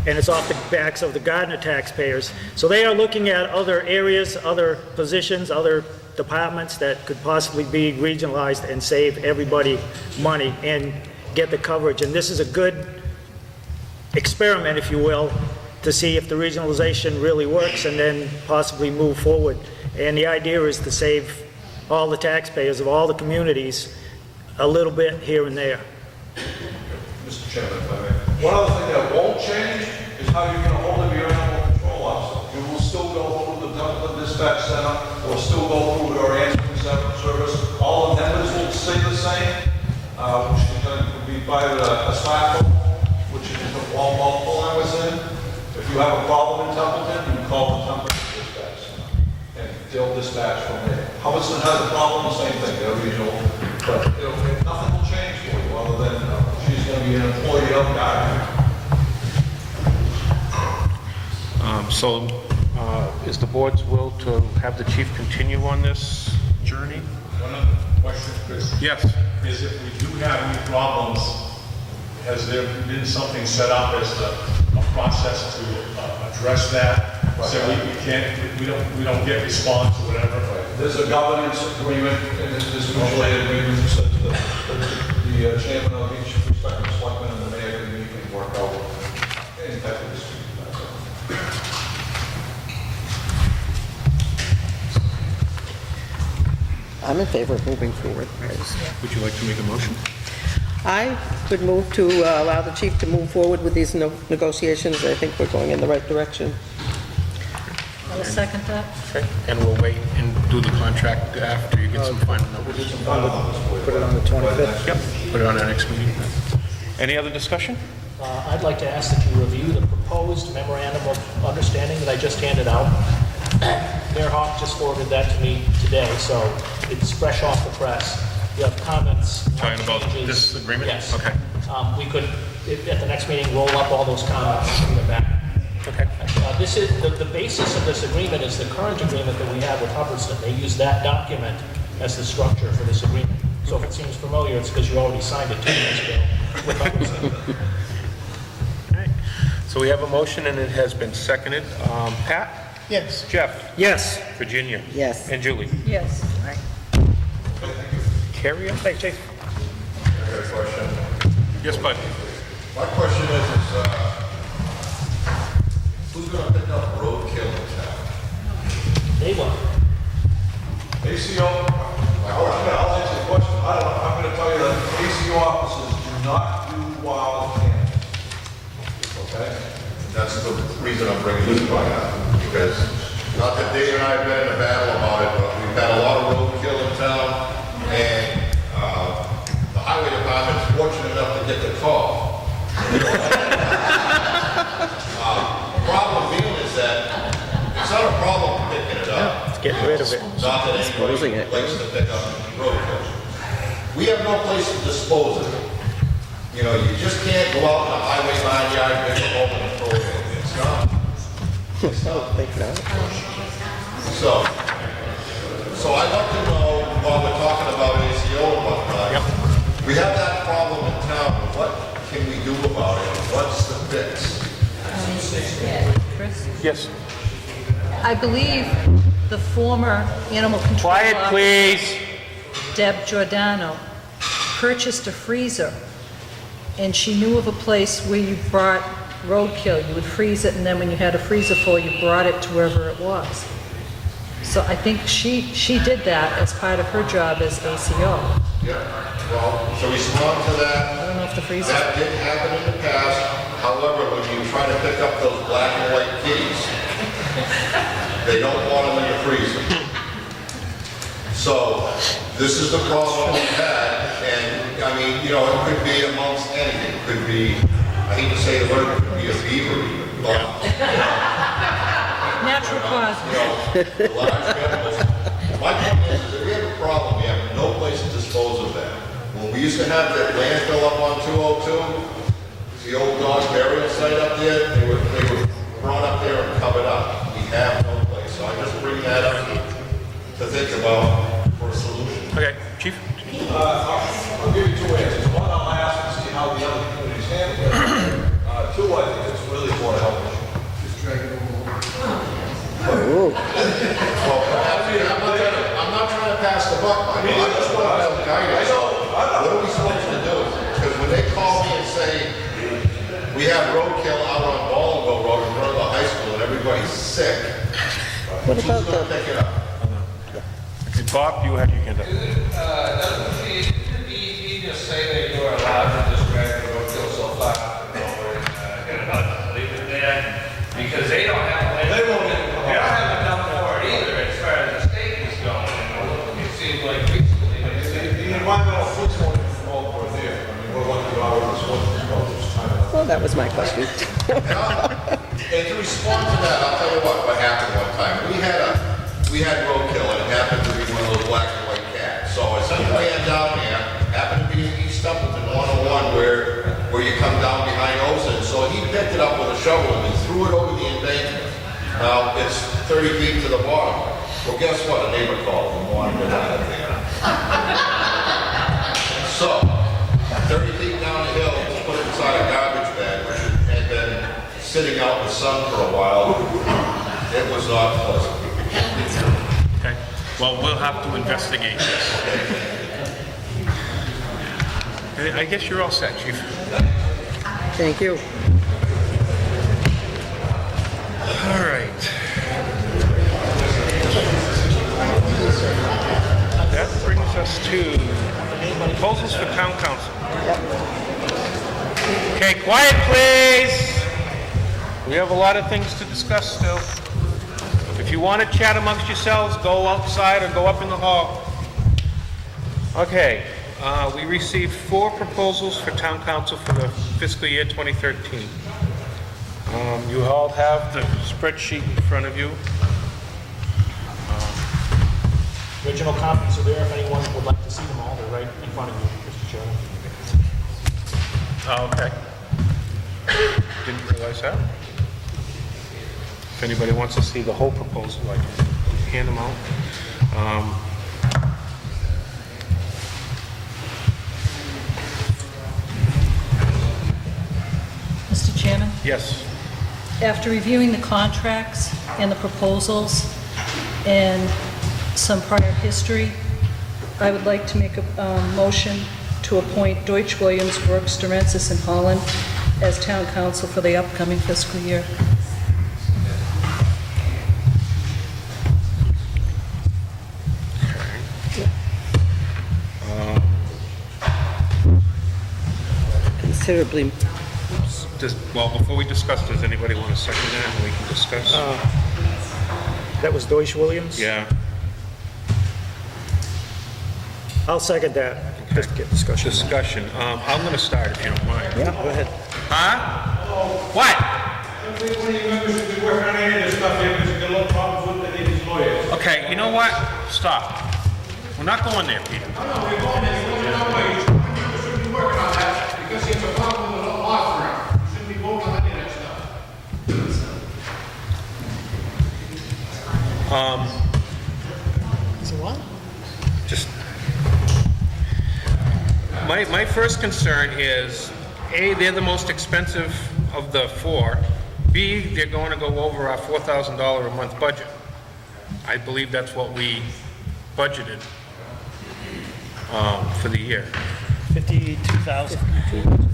Speaker 9: and it's off the backs of the Gardner taxpayers. So they are looking at other areas, other positions, other departments that could possibly be regionalized and save everybody money and get the coverage. And this is a good experiment, if you will, to see if the regionalization really works and then possibly move forward. And the idea is to save all the taxpayers of all the communities a little bit here and there.
Speaker 6: Mr. Chairman, if I may. One other thing that won't change is how you get a hold of your animal control officer. You will still go through the dispatch center, or still go through our answering service. All the numbers will stay the same, which is going to be by a smartphone, which you can put all multiple numbers in. If you have a problem in Templeton, you call the Templeton dispatch center, and they'll dispatch from there. Hubbardston has a problem, the same thing, they're regional, but nothing will change for you, other than she's going to be an employee of Gardner.
Speaker 1: Is the board's will to have the chief continue on this journey?
Speaker 4: One other question, Chris.
Speaker 1: Yes.
Speaker 4: is if we do have any problems, has there been something set up as a process to address that? So we don't get response or whatever?
Speaker 6: There's a governance agreement, and there's mutual aid agreement, so the chairman of each respective selectman and the mayor can meet and work out any type of dispute. That's all.
Speaker 2: I'm in favor of moving forward.
Speaker 1: Would you like to make a motion?
Speaker 2: I would move to allow the chief to move forward with these negotiations. I think we're going in the right direction.
Speaker 5: I'll second that.
Speaker 1: Okay, and we'll wait and do the contract after you get some final numbers.
Speaker 9: Put it on the 25th.
Speaker 1: Yep, put it on our next meeting. Any other discussion?
Speaker 3: I'd like to ask that you review the proposed memorandum of understanding that I just handed out. Mayor Hawk just forwarded that to me today, so it's fresh off the press. You have comments.
Speaker 1: Talking about
Speaker 3: changes.
Speaker 1: this agreement?
Speaker 3: Yes.
Speaker 1: Okay.
Speaker 3: We could, at the next meeting, roll up all those comments and bring them back.
Speaker 1: Okay.
Speaker 3: This is, the basis of this agreement is the current agreement that we have with Hubbardston. They use that document as the structure for this agreement. So if it seems familiar, it's because you already signed it 2 years ago with Hubbardston.
Speaker 1: All right. So we have a motion and it has been seconded. Pat? Yes. Jeff?
Speaker 9: Yes.
Speaker 1: Virginia?
Speaker 2: Yes.
Speaker 1: And Julie?
Speaker 5: Yes.
Speaker 1: Carrie?
Speaker 9: Hey, Chief.
Speaker 6: I got a question.
Speaker 1: Yes, bud.
Speaker 6: My question is who's gonna pick up roadkill in town?
Speaker 3: They will.
Speaker 6: ACO, I'll answer the question. I'm gonna tell you that ACO officers do not do wild cannabis. Okay?
Speaker 12: That's the reason I'm bringing this point up, because not that Dave and I have been in a battle about it, but we've had a lot of roadkill in town, and the highway department's fortunate enough to get the call. Problem being is that it's not a problem picking it up.
Speaker 9: Let's get rid of it.
Speaker 12: Not that
Speaker 2: Disposing
Speaker 12: anybody
Speaker 2: it.
Speaker 12: likes to pick up roadkill. We have no place to dispose of it. You know, you just can't go out in the highway 9-yard, pick it up and throw it in. It's not.
Speaker 2: Think not.
Speaker 12: So I'd like to know, while we're talking about ACO and whatnot, we have that problem in town, what can we do about it? What's the fix?
Speaker 5: Chris?
Speaker 1: Yes.
Speaker 5: I believe the former animal control
Speaker 1: Quiet,
Speaker 5: officer,
Speaker 1: please.
Speaker 5: Deb Giordano, purchased a freezer, and she knew of a place where you brought roadkill. You would freeze it, and then when you had a freezer full, you brought it to wherever it was. So I think she did that as part of her job as ACO.
Speaker 12: Yeah, well, to respond to
Speaker 5: I
Speaker 12: that,
Speaker 5: don't know if the freezer...
Speaker 12: that did happen in the past. However, when you try to pick up those black and white kitties, they don't want them in the freezer. So this is the problem we've had, and I mean, you know, it could be amongst anything. It could be, I hate to say the word, it could be a beaver even, but,
Speaker 5: Natural causes.
Speaker 12: you know, large animals. My point is that we have a problem, we have no place to dispose of that. When we used to have that landfill up on 202, the old dog burial site up there, they were brought up there and covered up. We have no place, so I just bring that up to think about for a solution.
Speaker 1: Okay, Chief?
Speaker 6: I'll give you 2 answers. One, I'll ask to see how the other communities handle it. 2, I think it's really more a health issue. Just drag it over.
Speaker 2: Ooh.
Speaker 12: Well, I'm not trying to pass the buck, Michael. I just want to have guidance. What are we supposed to do? Because when they call me and say, we have roadkill out on Ballinville Road in front of the high school and everybody's sick,
Speaker 2: What
Speaker 12: who's
Speaker 2: about
Speaker 12: going to
Speaker 2: the,
Speaker 12: pick it up?
Speaker 1: Okay, Bob, you had your hand up.
Speaker 6: Doesn't it be easy to say that you're allowed to just drag the roadkill so far out the door and leave it there? Because they don't have, they don't have enough for it either as far as the state is going. It seems like recently. The environmental footprint from over there. I mean, we're lucky to our responsibility.
Speaker 2: well, that was my question.
Speaker 12: And to respond to that, I'll tell you what happened one time. We had roadkill and it happened to be one of those black and white cats. So I sent a man down there, happened to be in East Templeton 101 where you come down behind Olsen. So he picked it up with a shovel and he threw it over the embankment. Now it's 30 feet to the bottom. Well, guess what? A neighbor called and wanted it out of there. out in the sun for a while. It was not pleasant.
Speaker 1: Okay, well, we'll have to investigate this. I guess you're all set, Chief.
Speaker 2: Thank you.
Speaker 1: All right. That brings us to proposals for town council. Okay, quiet, please. We have a lot of things to discuss still. If you want to chat amongst yourselves, go outside or go up in the hall. Okay, we received 4 proposals for town council for the fiscal year 2013. You all have the spreadsheet in front of you.
Speaker 3: Original copies are there if anyone would like to see them all. They're right in front of you, Mr. Chairman.
Speaker 1: Oh, okay. Didn't realize that. If anybody wants to see the whole proposal, I can hand them out.
Speaker 5: Mr. Chairman?
Speaker 1: Yes.
Speaker 5: After reviewing the contracts and the proposals and some prior history, I would like to make a motion to appoint Deutsch Williams, Brooks, Durensis, and Holland as town council for the upcoming fiscal year.
Speaker 2: Considerably.
Speaker 1: Well, before we discuss, does anybody want to second that and we can discuss?
Speaker 9: That was Deutsch Williams?
Speaker 1: Yeah.
Speaker 9: I'll second that, just to get discussion.
Speaker 1: Discussion. I'm going to start if you don't mind.
Speaker 9: Yeah, go ahead.
Speaker 1: Huh? What?
Speaker 6: When you members should be working on any of this stuff, here, because there's a lot of problems with these lawyers.
Speaker 1: Okay, you know what? Stop. We're not going there, Peter.
Speaker 6: No, we're going there, you're not way. You shouldn't be working on that, because it's a problem with the law firm. You shouldn't be voting on any of that stuff.
Speaker 9: So what?
Speaker 1: Just, my first concern is, A, they're the most expensive of the 4. B, they're going to go over our $4,000 a month budget. I believe that's what we budgeted for the year.
Speaker 9: 52,000.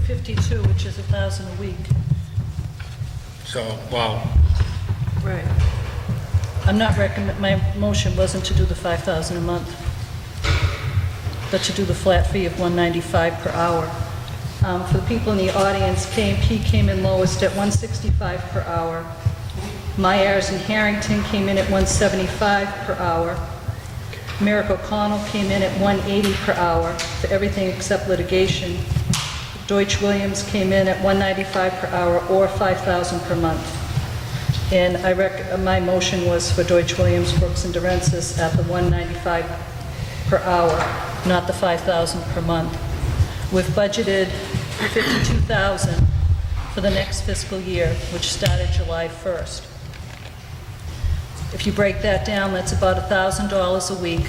Speaker 5: 52, which is 1,000 a week.
Speaker 1: So, well,
Speaker 5: Right. I'm not my motion wasn't to do the 5,000 a month, but to do the flat fee of $195 per hour. For the people in the audience, KMP came in lowest at $165 per hour. Myers and Harrington came in at $175 per hour. Merrick O'Connell came in at $180 per hour for everything except litigation. Deutsch Williams came in at $195 per hour or $5,000 per month. And my motion was for Deutsch Williams, Brooks, and Durensis at the $195 per hour, not the $5,000 per month. We've budgeted $52,000 for the next fiscal year, which started July 1st. If you break that down, that's about $1,000 a week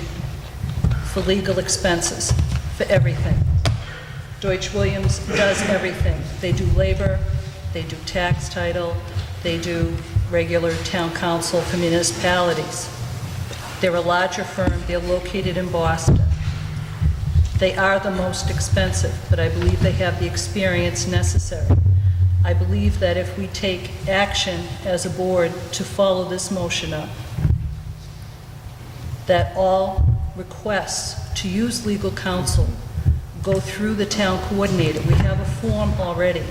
Speaker 5: for legal expenses, for everything. Deutsch Williams does everything. They do labor, they do tax title, they do regular town council for municipalities. They're a larger firm, they're located in Boston. They are the most expensive, but I believe they have the experience necessary. I believe that if we take action as a board to follow this motion up, that all requests to use legal counsel go through the town coordinator. We have a form already,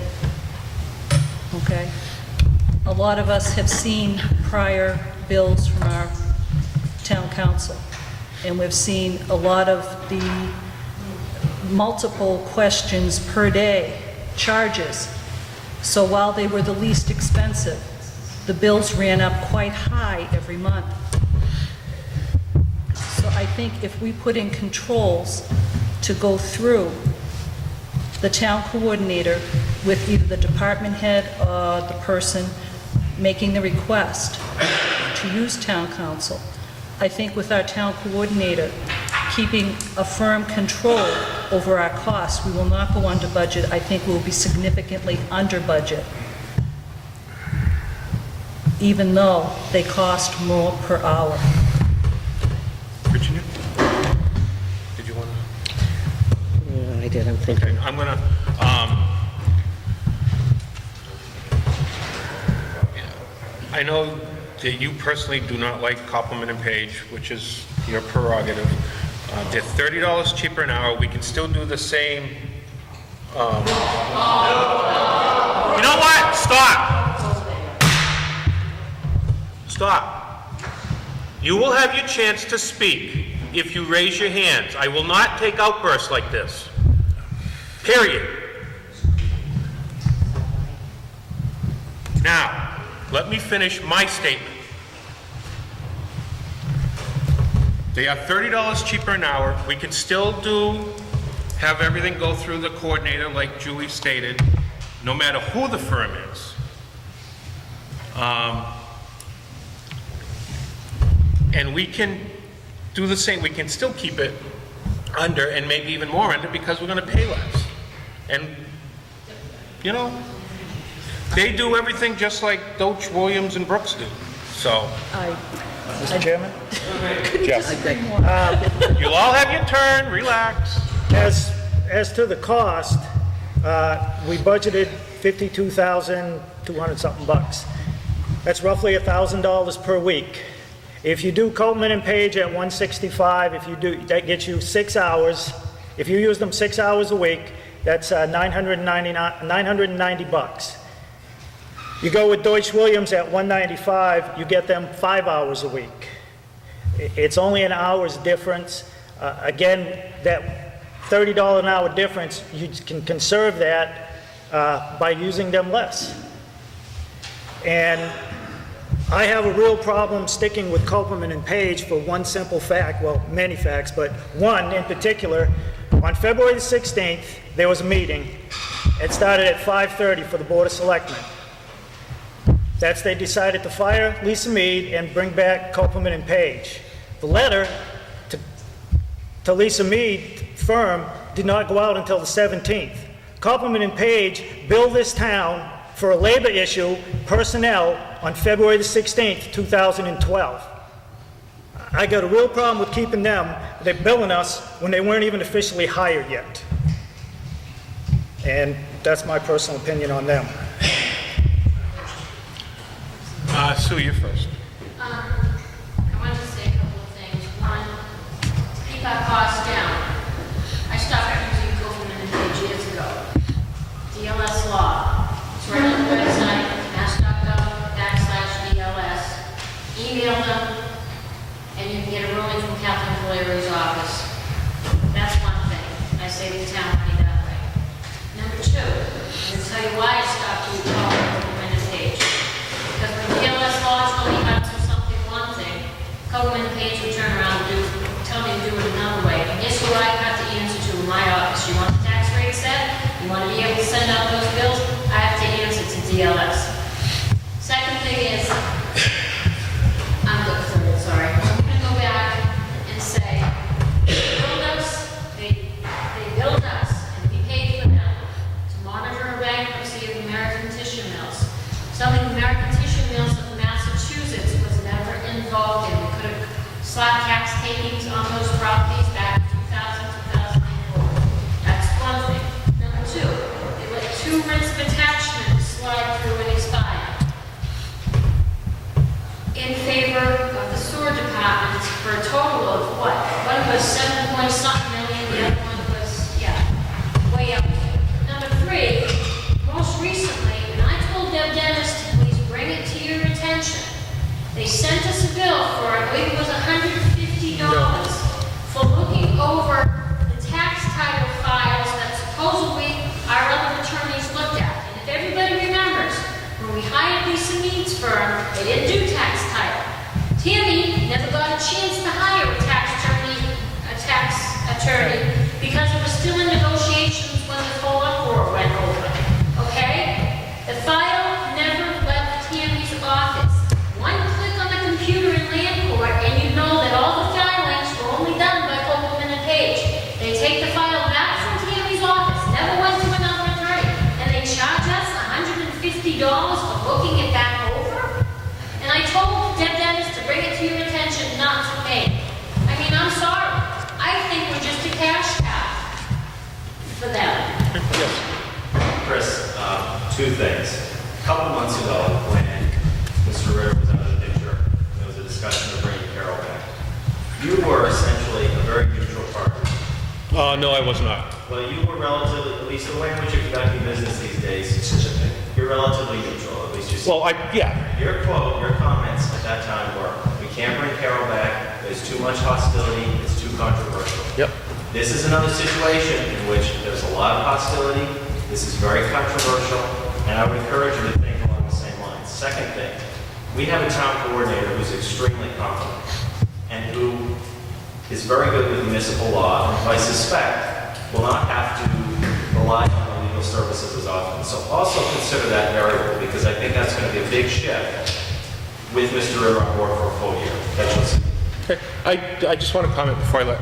Speaker 5: okay? A lot of us have seen prior bills from our town council, and we've seen a lot of the multiple questions per day, charges. So while they were the least expensive, the bills ran up quite high every month. So I think if we put in controls to go through the town coordinator with either the department head or the person making the request to use town council, I think with our town coordinator keeping a firm control over our costs, we will not go under budget. I think we'll be significantly under budget. even though they cost more per hour.
Speaker 1: Virginia? Did you want to?
Speaker 2: Yeah, I did, I'm thinking.
Speaker 1: Okay, I'm gonna, I know that you personally do not like Copeland and Page, which is your prerogative. They're $30 cheaper an hour. We can still do the same. You know what? Stop. Stop. You will have your chance to speak if you raise your hands. I will not take outbursts like this. Period. Now, let me finish my statement. They are $30 cheaper an hour. We can still have everything go through the coordinator, like Julie stated, no matter who the firm is. And we can do the same. We can still keep it under and maybe even more under because we're going to pay less. And, you know, they do everything just like Doach, Williams, and Brooks do. So,
Speaker 9: Mr. Chairman?
Speaker 1: you'll all have your turn, relax.
Speaker 9: As to the cost, we budgeted $52,200 something bucks. That's roughly $1,000 per week. If you do Coleman and Page at $165, that gets you 6 hours. If you use them 6 hours a week, that's $990 bucks. You go with Deutsch Williams at $195, you get them 5 hours a week. It's only an hour's difference. Again, that $30 an hour difference, you can conserve that by using them less. And I have a real problem sticking with Copeland and Page for one simple fact, well, many facts, but one in particular. On February the 16th, there was a meeting. It started at 5:30 for the Board of Selectmen. They decided to fire Lisa Mead and bring back Copeland and Page. The letter to Lisa Mead firm did not go out until the 17th. Copeland and Page billed this town for a labor issue, personnel, on February the 16th, 2012. I got a real problem with keeping them. They're billing us when they weren't even officially hired yet. And that's my personal opinion on them.
Speaker 1: Sue, you first.
Speaker 7: I wanted to say a couple of things. One, keep our costs down. I stopped using Copeland and Page years ago. DLS law. It's right on the website, mass.gov/DLS. Email them, and you can get a ruling from Kathleen Valeri's office. That's one thing. I save the town money that way. Number two, I'm going to tell you why I stopped using Copeland and Page. Because when DLS law told me how to do something one thing, Copeland and Page would turn around and tell me to do it another way. And guess
Speaker 13: Two things. A couple months ago, when Mr. Ritter was out of the picture, there was a discussion of bringing Carol back. You were essentially a very neutral party.
Speaker 1: No, I was not.
Speaker 13: Well, you were relatively, at least the way in which you're conducting business these days, you're relatively neutral, at least you said.
Speaker 1: Well, yeah.
Speaker 13: Your quote, your comments at that time were, we can't bring Carol back, there's too much hostility, it's too controversial.
Speaker 1: Yep.
Speaker 13: This is another situation in which there's a lot of hostility, this is very controversial, and I would encourage you to think along the same lines. Second thing, we have a town coordinator who's extremely competent and who is very good with municipal law, and who I suspect will not have to rely on the legal services as often. So also consider that variable, because I think that's going to be a big shift with Mr. Ritter on board for a full year. That you'll see.
Speaker 1: Okay. I just want to comment before I let.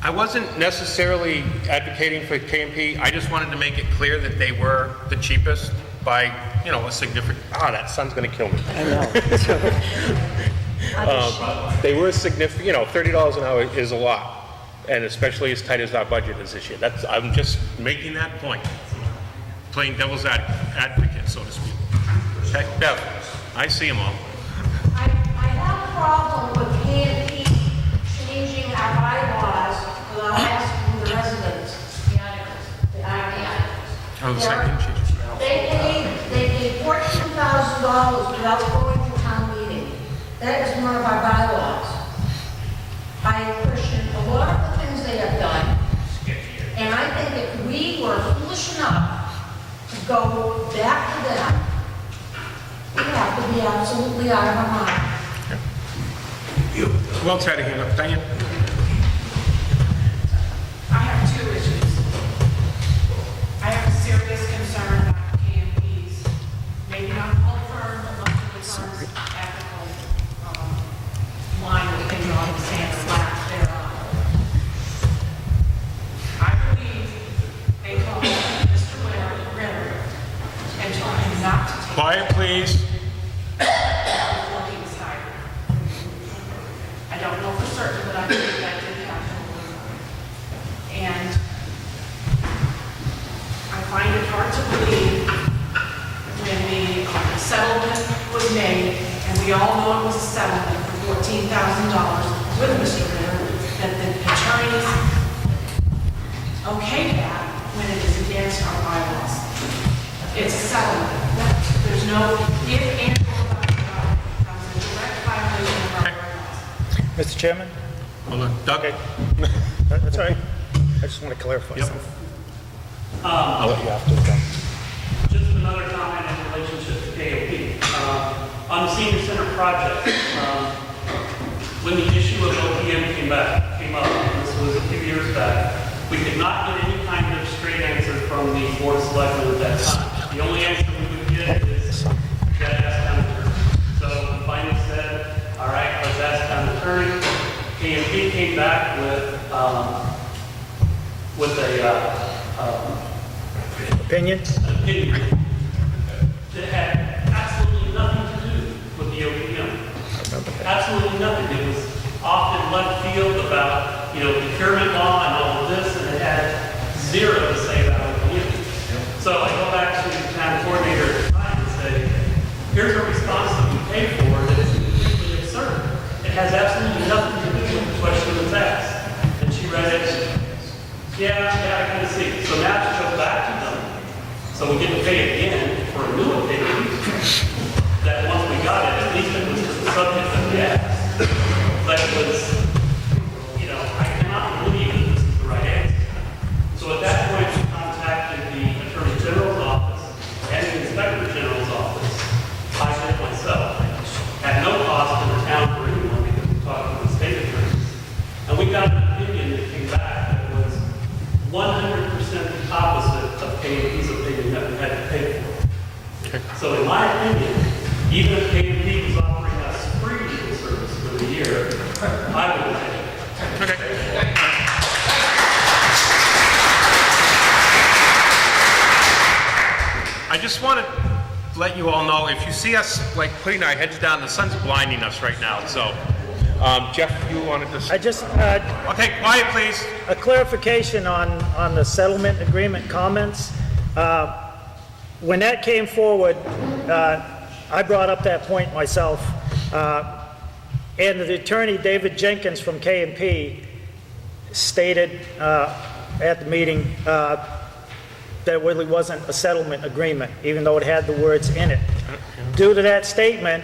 Speaker 1: I wasn't necessarily advocating for KMP. I just wanted to make it clear that they were the cheapest by, a significant. That sun's going to kill me.
Speaker 2: I know.
Speaker 1: They were significant. $30 an hour is a lot, and especially as tight as our budget is this year. I'm just making that point, playing devil's advocate, so to speak. Okay, Bev, I see them all.
Speaker 11: I have a problem with KMP changing our bylaws without asking the residents.
Speaker 7: The articles.
Speaker 11: The articles.
Speaker 1: Oh, the second change.
Speaker 11: They paid $14,000 without going to town meeting. That is one of our bylaws. I question a lot of the things they have done, and I think if we were foolish enough to go back to them, we have to be absolutely out of our mind.
Speaker 1: Who else had a hand up? Diane?
Speaker 10: I have two issues. I have a serious concern about KMP's, maybe not full firm, but luckily firm's ethical line that we can draw in the sand and lack thereof. I believe they called Mr. Ritter and told him not to take
Speaker 1: Quiet, please.
Speaker 10: before he was hired. I don't know for certain, but I believe that did happen. And I find it hard to believe when the settlement was made, and we all know it was a settlement for $14,000 with Mr. Ritter, that the attorneys okayed that when it is against our bylaws. It's a settlement. There's no if, and, or about it. That was a direct violation of our bylaws.
Speaker 9: Mr. Chairman?
Speaker 1: Hold on. Doug?
Speaker 9: Okay. That's all right. I just want to clarify
Speaker 1: Yep.
Speaker 9: something.
Speaker 1: I'll let you after. Doug.
Speaker 14: Just another comment in relationship to KOP. On the senior center project, when the issue of OPM came up, and this was a few years back, we could not get any kind of straight answer from the board of selectmen at that time. The only answer we would get is that ask town attorney. So we finally said, all right, let's ask town attorney. KMP came back with
Speaker 9: Opinion?
Speaker 14: an opinion that had absolutely nothing to do with the OPM. Absolutely nothing. It was off in left field about, procurement law and all of this, and it had zero to say about OPM. So I go back to the town coordinator at the time and say, here's a response that we paid for that is completely absurd. It has absolutely nothing to do with the question that's asked. And she read it, yeah, I kind of see. So now she goes back to them. So we get to pay again for a new opinion. That once we got it, at least it was to the subject that we asked. But it was, I cannot believe that this is the right answer. So at that point, we contacted the Attorney General's office and the Inspector General's office. I did it myself. At no cost to the town or anyone, because we talked to the state attorneys. And we got an opinion that came back that was 100% the opposite of KMP's opinion that we had to pay for. So in my opinion, even if KMP was offering us free legal service for the year, I would pay.
Speaker 1: I just want to let you all know, if you see us putting our heads down, the sun's blinding us right now. So Jeff, you wanted to...
Speaker 9: I just,
Speaker 1: Okay, quiet, please.
Speaker 9: a clarification on the settlement agreement comments. When that came forward, I brought up that point myself, and the attorney, David Jenkins from K&P, stated at the meeting that it really wasn't a settlement agreement, even though it had the words in it. Due to that statement,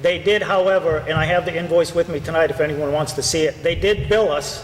Speaker 9: they did, however, and I have the invoice with me tonight if anyone wants to see it, they did bill us